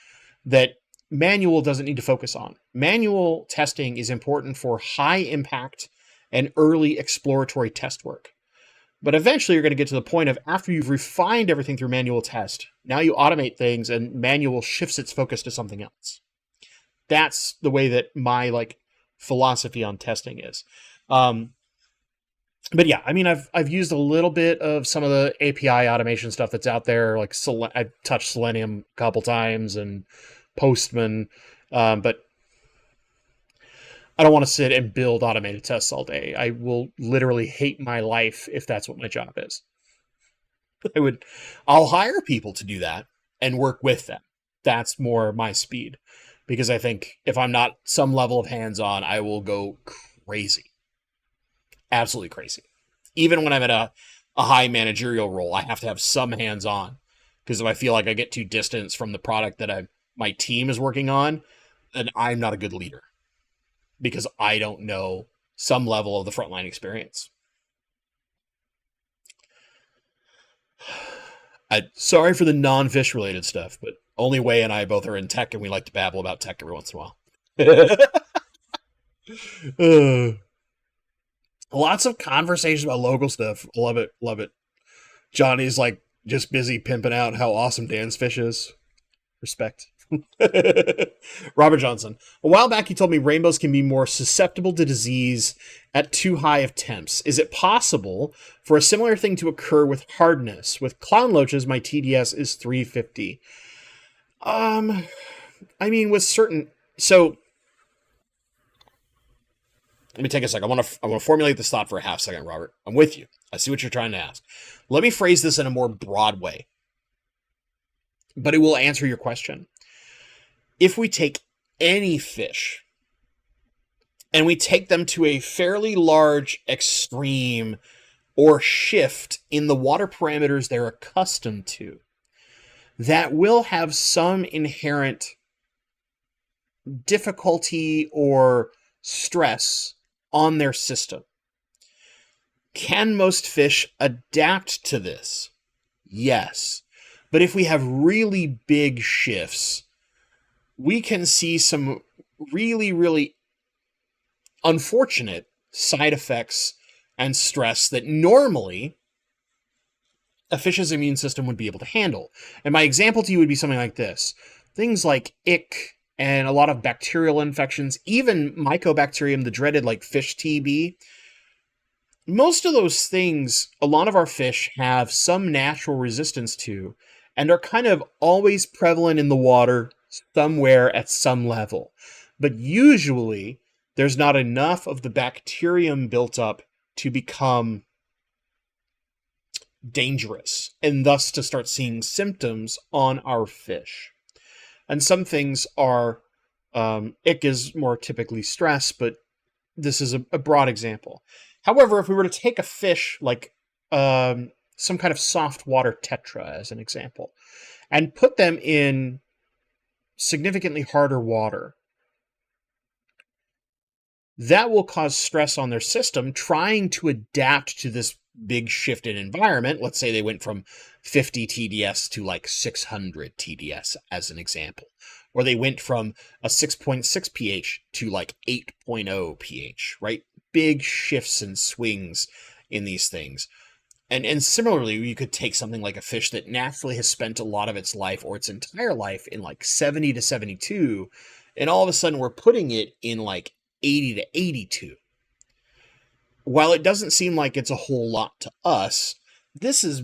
that manual doesn't need to focus on. Manual testing is important for high impact and early exploratory test work. But eventually you're going to get to the point of after you've refined everything through manual test, now you automate things and manual shifts its focus to something else. That's the way that my like philosophy on testing is. But yeah, I mean, I've used a little bit of some of the API automation stuff that's out there. Like I've touched Selenium a couple times and Postman, but I don't want to sit and build automated tests all day. I will literally hate my life if that's what my job is. I'll hire people to do that and work with them. That's more my speed, because I think if I'm not some level of hands-on, I will go crazy. Absolutely crazy. Even when I'm at a high managerial role, I have to have some hands-on, because if I feel like I get too distant from the product that my team is working on, then I'm not a good leader, because I don't know some level of the frontline experience. Sorry for the non-fish related stuff, but only Way and I both are in tech, and we like to babble about tech every once in a while. Lots of conversations about local stuff. Love it, love it. Johnny's like just busy pimping out how awesome Dan's fish is. Respect. Robert Johnson. A while back, he told me rainbows can be more susceptible to disease at too high of temps. Is it possible for a similar thing to occur with hardness? With clown loaches, my TDS is 350. I mean, with certain. So let me take a second. I want to formulate this thought for a half second, Robert. I'm with you. I see what you're trying to ask. Let me phrase this in a more broad way, but it will answer your question. If we take any fish and we take them to a fairly large extreme or shift in the water parameters they're accustomed to, that will have some inherent difficulty or stress on their system. Can most fish adapt to this? Yes. But if we have really big shifts, we can see some really, really unfortunate side effects and stress that normally a fish's immune system would be able to handle. And my example to you would be something like this. Things like ick and a lot of bacterial infections, even mycobacterium, the dreaded like fish TB. Most of those things, a lot of our fish have some natural resistance to and are kind of always prevalent in the water somewhere at some level. But usually, there's not enough of the bacterium built up to become dangerous, and thus to start seeing symptoms on our fish. And some things are Ick is more typically stress, but this is a broad example. However, if we were to take a fish like some kind of soft water tetra as an example, and put them in significantly harder water, that will cause stress on their system trying to adapt to this big shift in environment. Let's say they went from 50 TDS to like 600 TDS as an example. Or they went from a 6.6 pH to like 8.0 pH, right? Big shifts and swings in these things. And similarly, you could take something like a fish that naturally has spent a lot of its life or its entire life in like 70 to 72, and all of a sudden we're putting it in like 80 to 82. While it doesn't seem like it's a whole lot to us, this is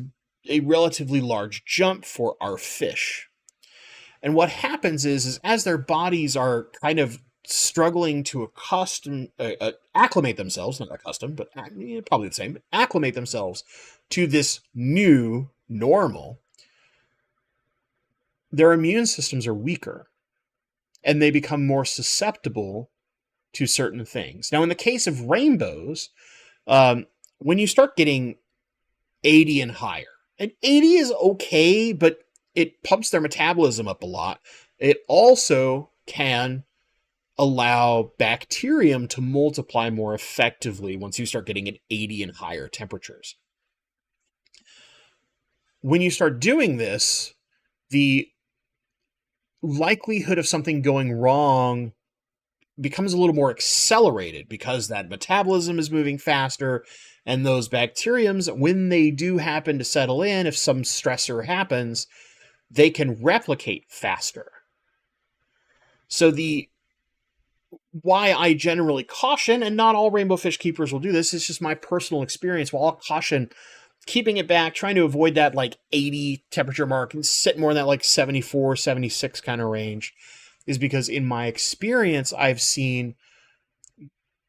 a relatively large jump for our fish. And what happens is as their bodies are kind of struggling to acclimate themselves, not accustom, but probably the same, but acclimate themselves to this new normal, their immune systems are weaker and they become more susceptible to certain things. Now, in the case of rainbows, when you start getting 80 and higher, and 80 is okay, but it pumps their metabolism up a lot. It also can allow bacterium to multiply more effectively once you start getting at 80 and higher temperatures. When you start doing this, the likelihood of something going wrong becomes a little more accelerated because that metabolism is moving faster, and those bacteriums, when they do happen to settle in, if some stressor happens, they can replicate faster. So why I generally caution, and not all rainbow fish keepers will do this, it's just my personal experience, while I'll caution keeping it back, trying to avoid that like 80 temperature mark and sit more in that like 74, 76 kind of range, is because in my experience, I've seen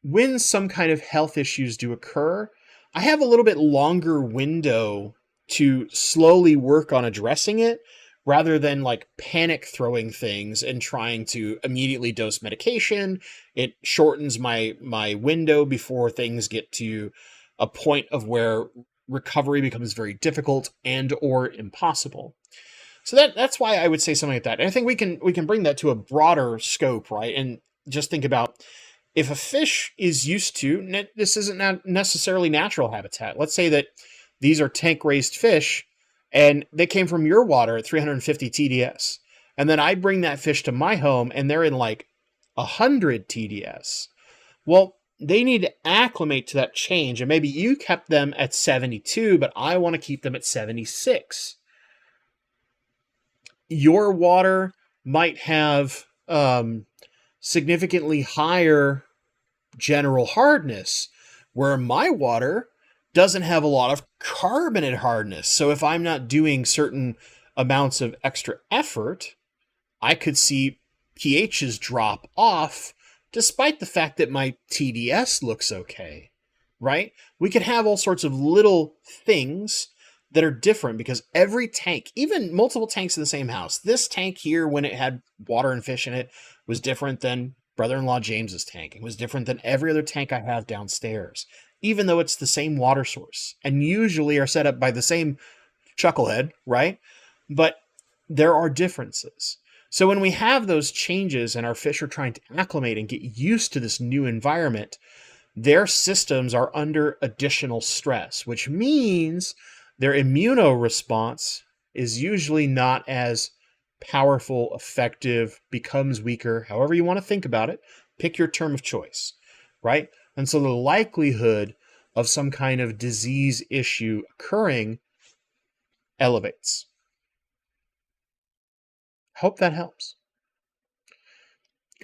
when some kind of health issues do occur, I have a little bit longer window to slowly work on addressing it rather than like panic throwing things and trying to immediately dose medication. It shortens my window before things get to a point of where recovery becomes very difficult and or impossible. So that's why I would say something like that. And I think we can bring that to a broader scope, right? And just think about if a fish is used to, this isn't necessarily natural habitat. Let's say that these are tank-raised fish, and they came from your water at 350 TDS. And then I bring that fish to my home, and they're in like 100 TDS. Well, they need to acclimate to that change. And maybe you kept them at 72, but I want to keep them at 76. Your water might have significantly higher general hardness, where my water doesn't have a lot of carbonate hardness. So if I'm not doing certain amounts of extra effort, I could see pHs drop off despite the fact that my TDS looks okay, right? We could have all sorts of little things that are different because every tank, even multiple tanks in the same house, this tank here, when it had water and fish in it, was different than brother-in-law James's tank. It was different than every other tank I have downstairs, even though it's the same water source and usually are set up by the same chucklehead, right? But there are differences. So when we have those changes and our fish are trying to acclimate and get used to this new environment, their systems are under additional stress, which means their immunoresponse is usually not as powerful, effective, becomes weaker, however you want to think about it. Pick your term of choice, right? And so the likelihood of some kind of disease issue occurring elevates. Hope that helps.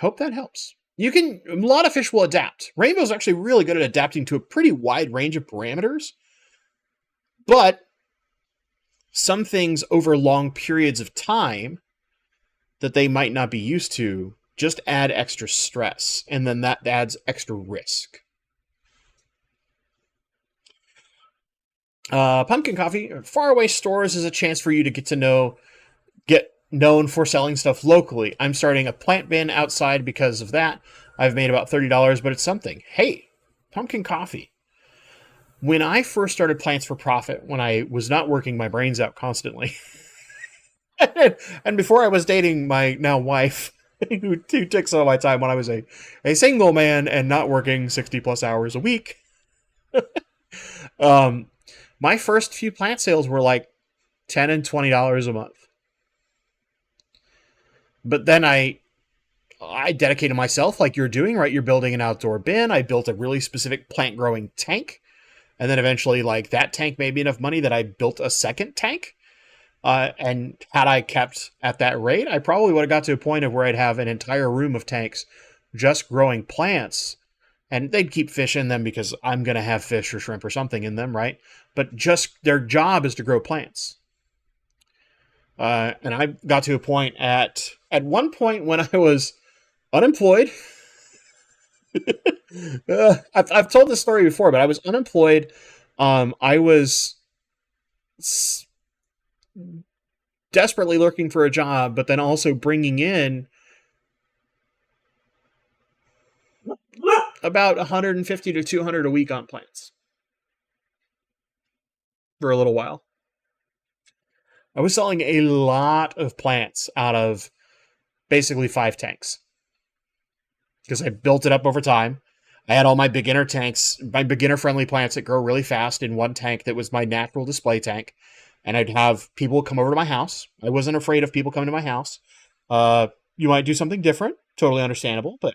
Hope that helps. A lot of fish will adapt. Rainbow's actually really good at adapting to a pretty wide range of parameters, but some things over long periods of time that they might not be used to just add extra stress, and then that adds extra risk. Pumpkin Coffee, faraway stores is a chance for you to get known for selling stuff locally. I'm starting a plant bin outside because of that. I've made about $30, but it's something. Hey, pumpkin coffee. When I first started Plants for Profit, when I was not working my brains out constantly, and before I was dating my now wife, who took some of my time when I was a single man and not working 60 plus hours a week, um, my first few plant sales were like $10 and $20 a month. But then I dedicated myself like you're doing, right? You're building an outdoor bin. I built a really specific plant growing tank. And then eventually, like, that tank made me enough money that I built a second tank. And had I kept at that rate, I probably would have got to a point of where I'd have an entire room of tanks just growing plants. And they'd keep fish in them because I'm going to have fish or shrimp or something in them, right? But just their job is to grow plants. And I got to a point at one point when I was unemployed. I've told this story before, but I was unemployed. I was desperately looking for a job, but then also bringing in about 150 to 200 a week on plants for a little while. I was selling a lot of plants out of basically 5 tanks because I built it up over time. I had all my beginner tanks, my beginner-friendly plants that grow really fast in one tank that was my natural display tank. And I'd have people come over to my house. I wasn't afraid of people coming to my house. You might do something different, totally understandable, but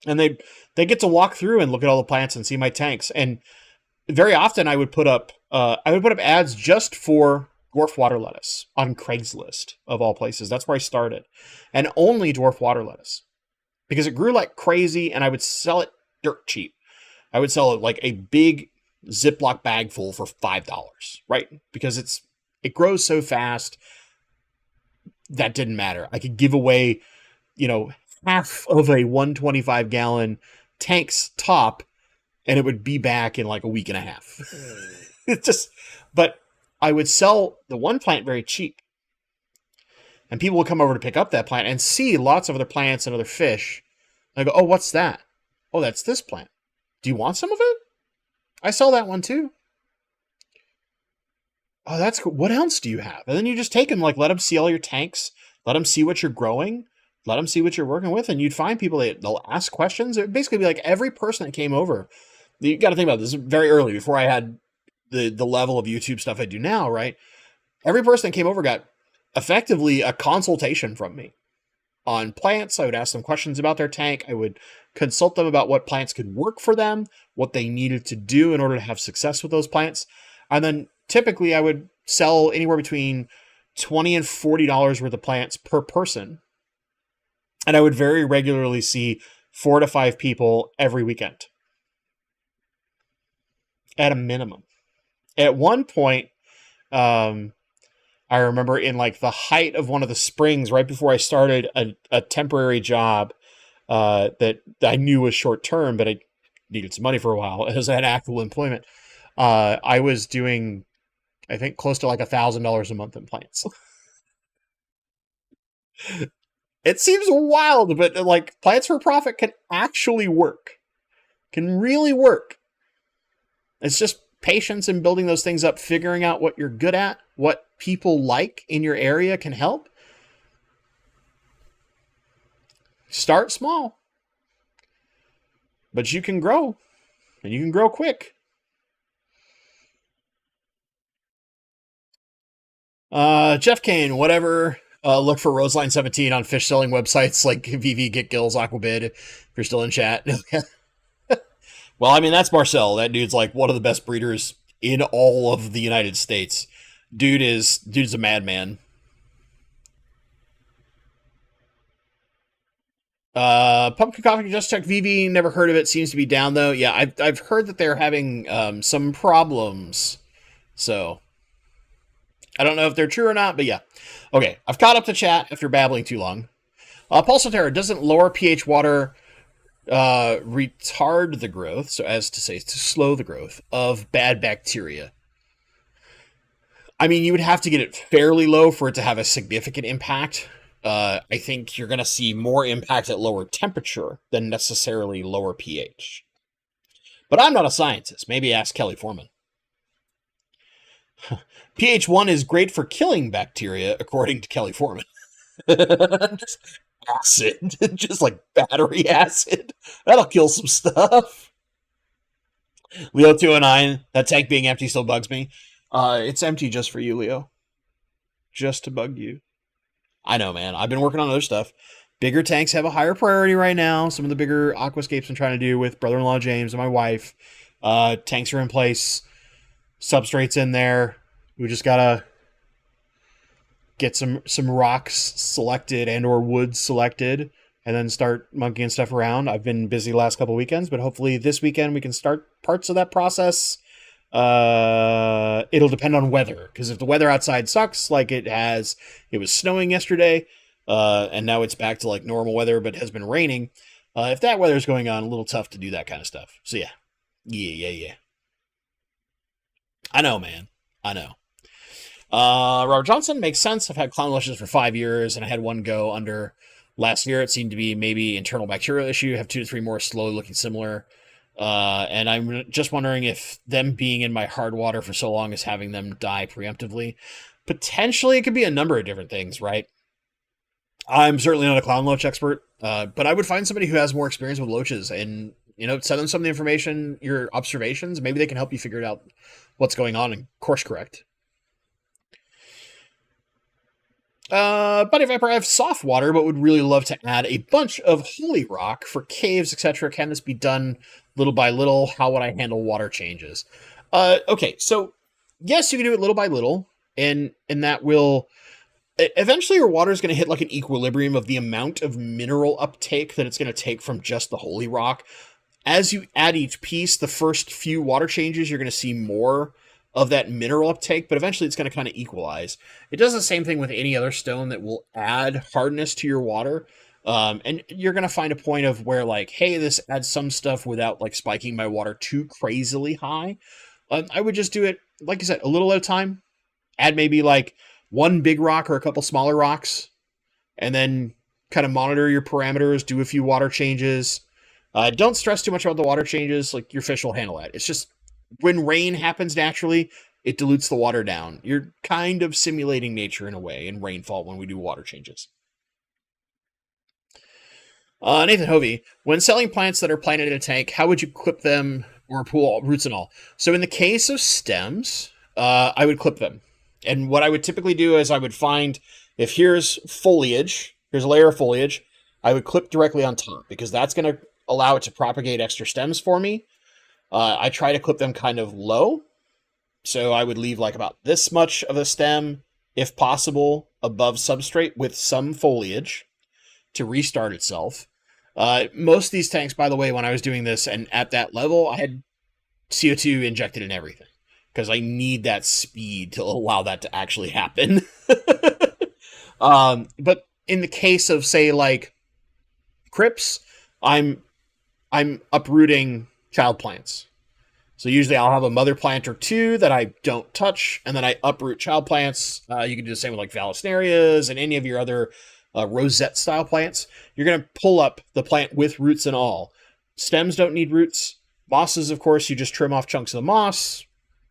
and they get to walk through and look at all the plants and see my tanks. And very often I would put up ads just for dwarf water lettuce on Craigslist of all places. That's where I started, and only dwarf water lettuce because it grew like crazy, and I would sell it dirt cheap. I would sell it like a big Ziploc bag full for $5, right? Because it grows so fast that didn't matter. I could give away, half of a 125 gallon tank's top, and it would be back in like a week and a half. But I would sell the one plant very cheap, and people would come over to pick up that plant and see lots of other plants and other fish. And I go, oh, what's that? Oh, that's this plant. Do you want some of it? I sell that one too. Oh, that's cool. What else do you have? And then you just take them, like, let them see all your tanks, let them see what you're growing, let them see what you're working with, and you'd find people that they'll ask questions. It would basically be like every person that came over. You got to think about this very early, before I had the level of YouTube stuff I do now, right? Every person that came over got effectively a consultation from me on plants. I would ask them questions about their tank. I would consult them about what plants could work for them, what they needed to do in order to have success with those plants. And then typically I would sell anywhere between $20 and $40 worth of plants per person. And I would very regularly see 4 to 5 people every weekend at a minimum. At one point, I remember in like the height of one of the springs, right before I started a temporary job that I knew was short term, but I needed some money for a while as I had actual employment. I was doing, I think, close to like $1,000 a month in plants. It seems wild, but like Plants for Profit can actually work. Can really work. It's just patience in building those things up, figuring out what you're good at, what people like in your area can help. Start small. But you can grow. And you can grow quick. Jeff Kane, whatever. Look for Roseline 17 on fish selling websites like VV, Get Gills, Aquabid, if you're still in chat. Well, I mean, that's Marcel. That dude's like one of the best breeders in all of the United States. Dude's a madman. Pumpkin Coffee just checked VV. Never heard of it. Seems to be down though. Yeah, I've heard that they're having some problems. So I don't know if they're true or not, but yeah. Okay, I've caught up to chat after babbling too long. Pulsatera, doesn't lower pH water retard the growth, so as to say, to slow the growth of bad bacteria? I mean, you would have to get it fairly low for it to have a significant impact. I think you're going to see more impact at lower temperature than necessarily lower pH. But I'm not a scientist. Maybe ask Kelly Foreman. pH 1 is great for killing bacteria, according to Kelly Foreman. Just acid. Just like battery acid. That'll kill some stuff. Leo 209, that tank being empty still bugs me. It's empty just for you, Leo. Just to bug you. I know, man. I've been working on other stuff. Bigger tanks have a higher priority right now. Some of the bigger aquascapes I'm trying to do with brother-in-law James and my wife. Tanks are in place. Substrate's in there. We just gotta get some rocks selected and or wood selected and then start monkeying stuff around. I've been busy the last couple weekends, but hopefully this weekend we can start parts of that process. It'll depend on weather, because if the weather outside sucks, like it was snowing yesterday, and now it's back to like normal weather, but has been raining. If that weather's going on, a little tough to do that kind of stuff. So yeah. I know, man. I know. Robert Johnson, makes sense. I've had clown loaches for 5 years, and I had one go under last year. It seemed to be maybe internal bacterial issue. I have 2 to 3 more slowly looking similar. And I'm just wondering if them being in my hard water for so long is having them die preemptively. Potentially, it could be a number of different things, right? I'm certainly not a clown loach expert, but I would find somebody who has more experience with loaches and, send them some of the information, your observations. Maybe they can help you figure out what's going on and course correct. Buddy Viper, I have soft water, but would really love to add a bunch of holy rock for caves, etc. Can this be done little by little? How would I handle water changes? Okay, so yes, you can do it little by little, and that will eventually your water is going to hit like an equilibrium of the amount of mineral uptake that it's going to take from just the holy rock. As you add each piece, the first few water changes, you're going to see more of that mineral uptake, but eventually it's going to kind of equalize. It does the same thing with any other stone that will add hardness to your water. And you're going to find a point of where like, hey, this adds some stuff without like spiking my water too crazily high. I would just do it, like I said, a little at a time. Add maybe like one big rock or a couple smaller rocks, and then kind of monitor your parameters, do a few water changes. Don't stress too much about the water changes. Like your fish will handle that. It's just when rain happens naturally, it dilutes the water down. You're kind of simulating nature in a way in rainfall when we do water changes. Nathan Hovey, when selling plants that are planted in a tank, how would you clip them or pull roots and all? So in the case of stems, I would clip them. And what I would typically do is I would find, if here's foliage, here's a layer of foliage, I would clip directly on top because that's going to allow it to propagate extra stems for me. I try to clip them kind of low. So I would leave like about this much of a stem, if possible, above substrate with some foliage to restart itself. Most of these tanks, by the way, when I was doing this and at that level, I had CO2 injected in everything because I need that speed to allow that to actually happen. But in the case of, say, like crypts, I'm uprooting child plants. So usually I'll have a mother plant or two that I don't touch, and then I uproot child plants. You can do the same with like Vallisnerias and any of your other rosette style plants. You're going to pull up the plant with roots and all. Stems don't need roots. Mosses, of course, you just trim off chunks of the moss,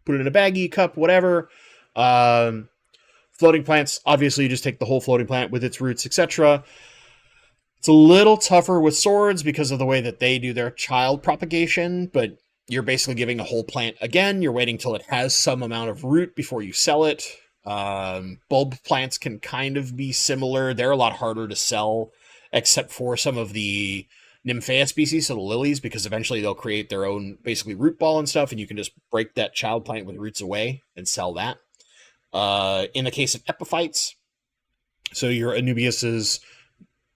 put it in a baggie, cup, whatever. Floating plants, obviously you just take the whole floating plant with its roots, etc. It's a little tougher with swords because of the way that they do their child propagation, but you're basically giving a whole plant again. You're waiting till it has some amount of root before you sell it. Bulb plants can kind of be similar. They're a lot harder to sell, except for some of the Nymphaea species, so the lilies, because eventually they'll create their own basically root ball and stuff, and you can just break that child plant with roots away and sell that. In the case of epiphytes, so your Anubiuses,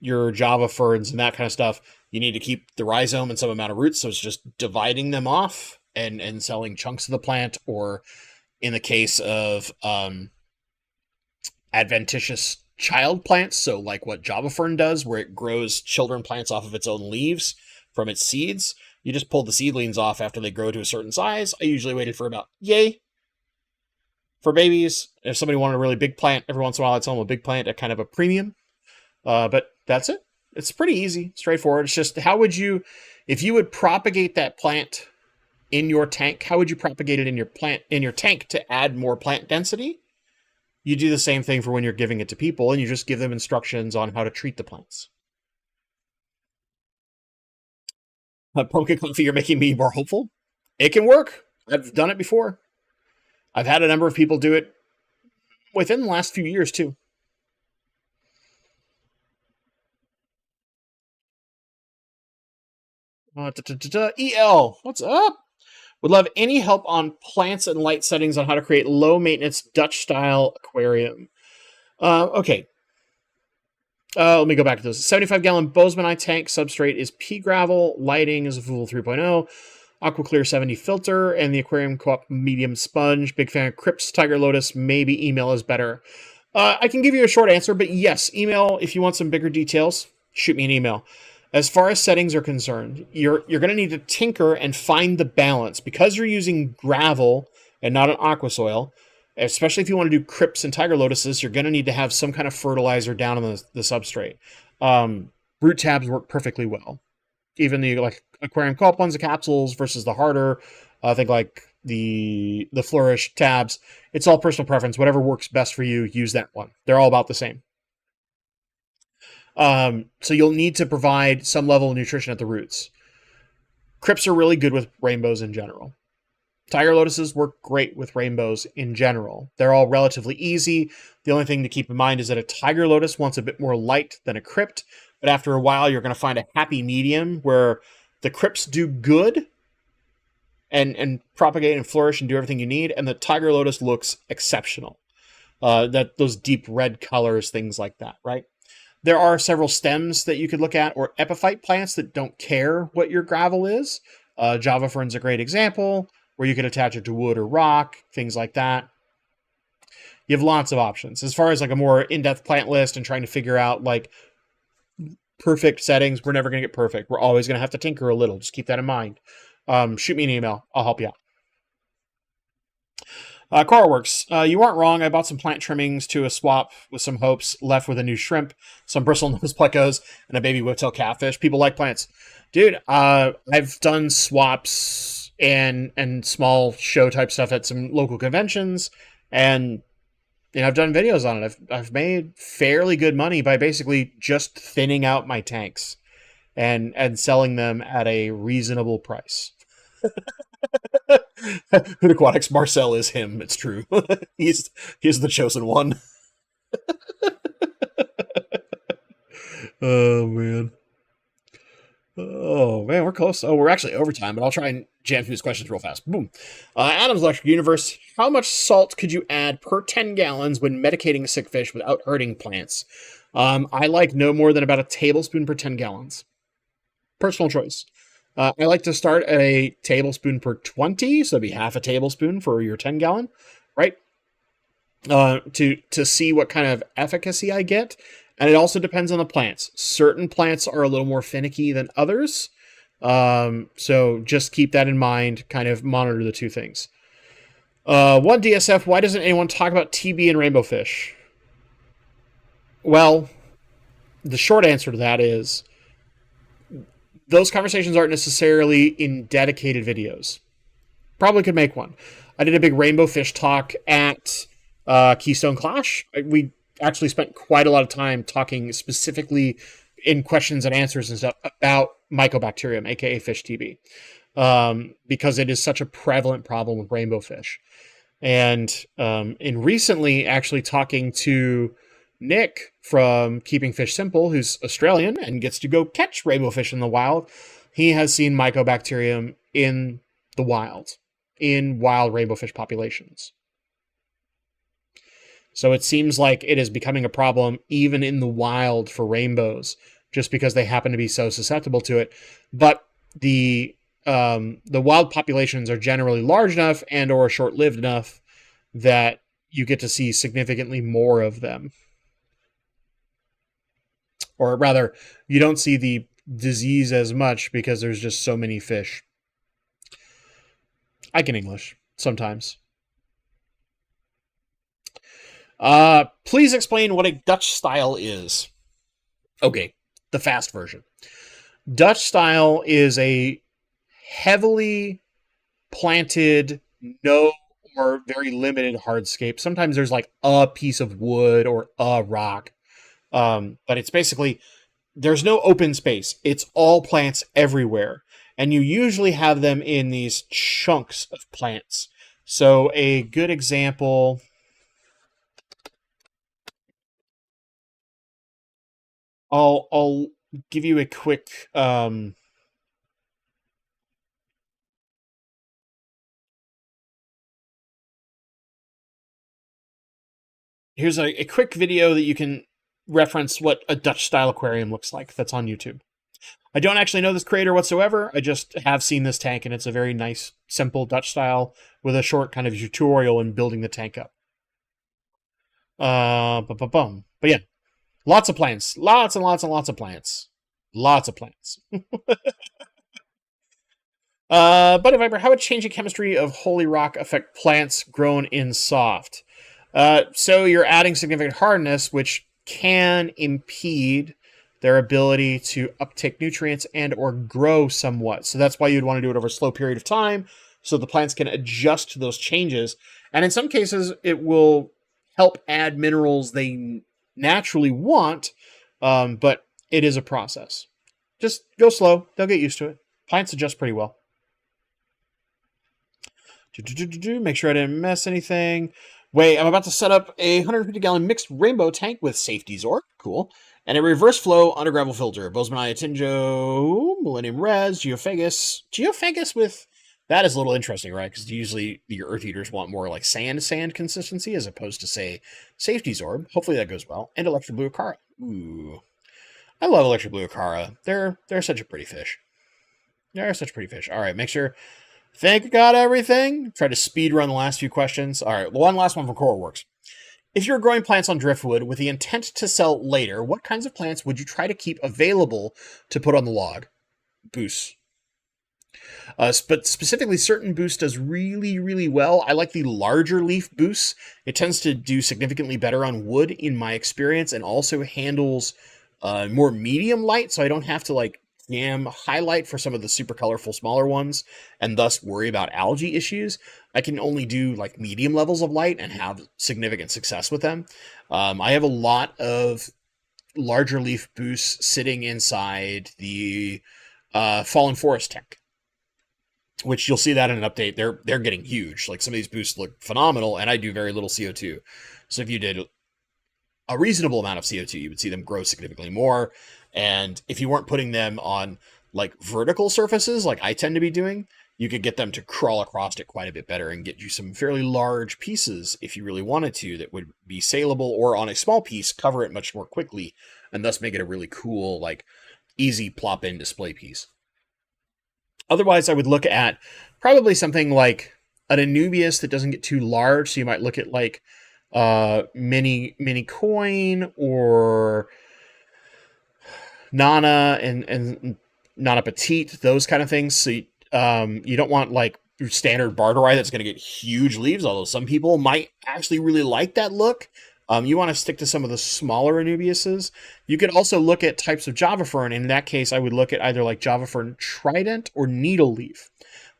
your Java ferns, and that kind of stuff, you need to keep the rhizome and some amount of roots, so it's just dividing them off and selling chunks of the plant, or in the case of adventitious child plants, so like what Java fern does, where it grows children plants off of its own leaves from its seeds, you just pull the seedlings off after they grow to a certain size. I usually waited for about, for babies. If somebody wanted a really big plant, every once in a while I'd sell them a big plant at kind of a premium. But that's it. It's pretty easy, straightforward. It's just how would you, if you would propagate that plant in your tank, how would you propagate it in your tank to add more plant density? You do the same thing for when you're giving it to people, and you just give them instructions on how to treat the plants. Pumpkin coffee, you're making me more hopeful. It can work. I've done it before. I've had a number of people do it within the last few years too. EL, what's up? Would love any help on plants and light settings on how to create low maintenance Dutch style aquarium. Okay. Let me go back to those. 75-gallon Bozeman tank substrate is pea gravel. Lighting is a Fool 3.0. Aqua Clear 70 filter and the Aquarium Co-op medium sponge. Big fan of Crips, Tiger Lotus. Maybe email is better. I can give you a short answer, but yes, email if you want some bigger details. Shoot me an email. As far as settings are concerned, you're going to need to tinker and find the balance. Because you're using gravel and not an aqua soil, especially if you want to do Crips and Tiger Lotuses, you're going to need to have some kind of fertilizer down on the substrate. Root tabs work perfectly well. Even the like Aquarium Co-op ones, the capsules versus the harder, I think like the Flourish tabs. It's all personal preference. Whatever works best for you, use that one. They're all about the same. So you'll need to provide some level of nutrition at the roots. Crips are really good with rainbows in general. Tiger Lotuses work great with rainbows in general. They're all relatively easy. The only thing to keep in mind is that a Tiger Lotus wants a bit more light than a Crypt, but after a while you're going to find a happy medium where the Crypts do good and propagate and flourish and do everything you need, and the Tiger Lotus looks exceptional. That those deep red colors, things like that, right? There are several stems that you could look at, or epiphyte plants that don't care what your gravel is. Java Fern's a great example, where you could attach it to wood or rock, things like that. You have lots of options. As far as like a more in-depth plant list and trying to figure out like perfect settings, we're never going to get perfect. We're always going to have to tinker a little. Just keep that in mind. Shoot me an email. I'll help you out. Coralworks, you aren't wrong. I bought some plant trimmings to a swap with some hopes, left with a new shrimp, some bristle nose plecos, and a baby whiptail catfish. People like plants. Dude, I've done swaps and small show type stuff at some local conventions, and I've done videos on it. I've made fairly good money by basically just thinning out my tanks and selling them at a reasonable price. Hood Aquatics, Marcel is him. It's true. he's the chosen one. Oh man. Oh man, we're close. Oh, we're actually overtime, but I'll try and jam through these questions real fast. Boom. Adam's Electric Universe. How much salt could you add per 10 gallons when medicating a sick fish without hurting plants? I like no more than about a tablespoon per 10 gallons. Personal choice. I like to start at a tablespoon per 20, so it'd be half a tablespoon for your 10 gallon, right? To see what kind of efficacy I get. And it also depends on the plants. Certain plants are a little more finicky than others. So just keep that in mind, kind of monitor the two things. One DSF, why doesn't anyone talk about TB and rainbow fish? Well, the short answer to that is those conversations aren't necessarily in dedicated videos. Probably could make one. I did a big rainbow fish talk at Keystone Clash. We actually spent quite a lot of time talking specifically in questions and answers and stuff about Mycobacterium, aka fish TB, because it is such a prevalent problem with rainbow fish. And in recently actually talking to Nick from Keeping Fish Simple, who's Australian and gets to go catch rainbow fish in the wild, he has seen Mycobacterium in the wild, in wild rainbow fish populations. So it seems like it is becoming a problem even in the wild for rainbows, just because they happen to be so susceptible to it. But the wild populations are generally large enough and or short-lived enough that you get to see significantly more of them. Or rather, you don't see the disease as much because there's just so many fish. I can English sometimes. Please explain what a Dutch style is. Okay, the fast version. Dutch style is a heavily planted, no or very limited hardscape. Sometimes there's like a piece of wood or a rock, but it's basically there's no open space. It's all plants everywhere, and you usually have them in these chunks of plants. So a good example. I'll give you a quick here's a quick video that you can reference what a Dutch style aquarium looks like. That's on YouTube. I don't actually know this creator whatsoever. I just have seen this tank, and it's a very nice, simple Dutch style with a short kind of tutorial in building the tank up. But yeah, lots of plants, lots and lots and lots of plants, lots of plants. Buddy Viper, how would changing chemistry of holy rock affect plants grown in soft? So you're adding significant hardness, which can impede their ability to uptake nutrients and or grow somewhat. So that's why you'd want to do it over a slow period of time so the plants can adjust to those changes. And in some cases, it will help add minerals they naturally want, but it is a process. Just go slow. They'll get used to it. Plants adjust pretty well. Make sure I didn't mess anything. Wait, I'm about to set up a 150-gallon mixed rainbow tank with safety Zork. Cool. And a reverse flow under gravel filter. Bozemanaya Tinjo, Millennium Res, Geophagus. Geophagus with... That is a little interesting, right? Because usually your Earth Eaters want more like sand consistency as opposed to, say, Safety Zorb. Hopefully that goes well. And Electric Blue Acara. Ooh. I love Electric Blue Acara. They're such a pretty fish. They're such pretty fish. All right, make sure... Think we got everything. Try to speed run the last few questions. All right, one last one from Coralworks. If you're growing plants on driftwood with the intent to sell later, what kinds of plants would you try to keep available to put on the log? Boost. But specifically, certain boost does really, really well. I like the larger leaf boost. It tends to do significantly better on wood in my experience, and also handles more medium light, so I don't have to like highlight for some of the super colorful smaller ones and thus worry about algae issues. I can only do like medium levels of light and have significant success with them. I have a lot of larger leaf boosts sitting inside the Fallen Forest tank, which you'll see that in an update. They're getting huge. Like some of these boosts look phenomenal, and I do very little CO2. So if you did a reasonable amount of CO2, you would see them grow significantly more. And if you weren't putting them on like vertical surfaces, like I tend to be doing, you could get them to crawl across it quite a bit better and get you some fairly large pieces if you really wanted to that would be saleable, or on a small piece, cover it much more quickly and thus make it a really cool, like easy plop in display piece. Otherwise, I would look at probably something like an Anubias that doesn't get too large. So you might look at like mini coin or Nana and Nana Petite, those kind of things. So you don't want like standard Barterai that's going to get huge leaves, although some people might actually really like that look. You want to stick to some of the smaller Anubiases. You could also look at types of Java Fern. In that case, I would look at either like Java Fern Trident or Needle Leaf,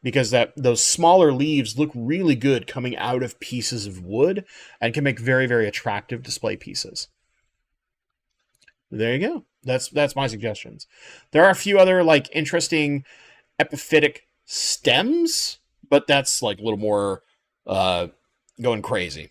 because those smaller leaves look really good coming out of pieces of wood and can make very, very attractive display pieces. There you go. That's my suggestions. There are a few other like interesting epiphytic stems, but that's like a little more going crazy.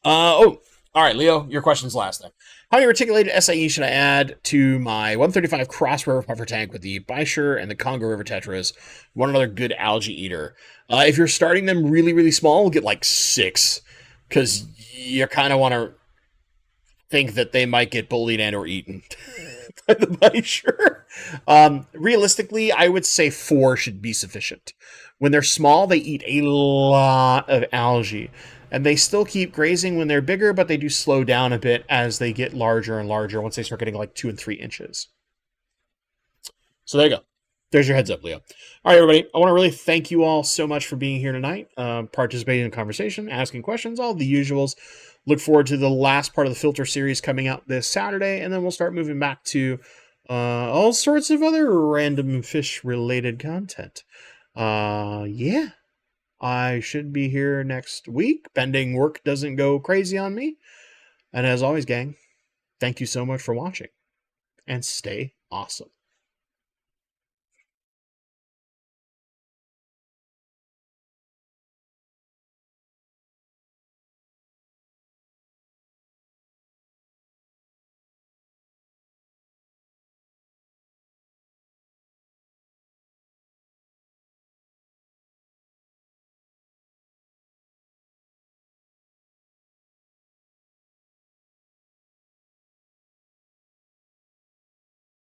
All right, Leo, your question's last then. How many reticulated SIE should I add to my 135 Cross River Puffer tank with the Bisher and the Congo River Tetras? One another good algae eater. If you're starting them really, really small, we'll get like 6, because you kind of want to think that they might get bullied and or eaten by the Bisher. Realistically, I would say 4 should be sufficient. When they're small, they eat a lot of algae. And they still keep grazing when they're bigger, but they do slow down a bit as they get larger and larger once they start getting like 2 and 3 inches. So there you go. There's your heads up, Leo. All right, everybody. I want to really thank you all so much for being here tonight, participating in the conversation, asking questions, all the usuals. look forward to the last part of the filter series coming out this Saturday, and then we'll start moving back to all sorts of other random fish related content. Yeah, I should be here next week, pending work doesn't go crazy on me. And as always, gang, thank you so much for watching, and stay awesome.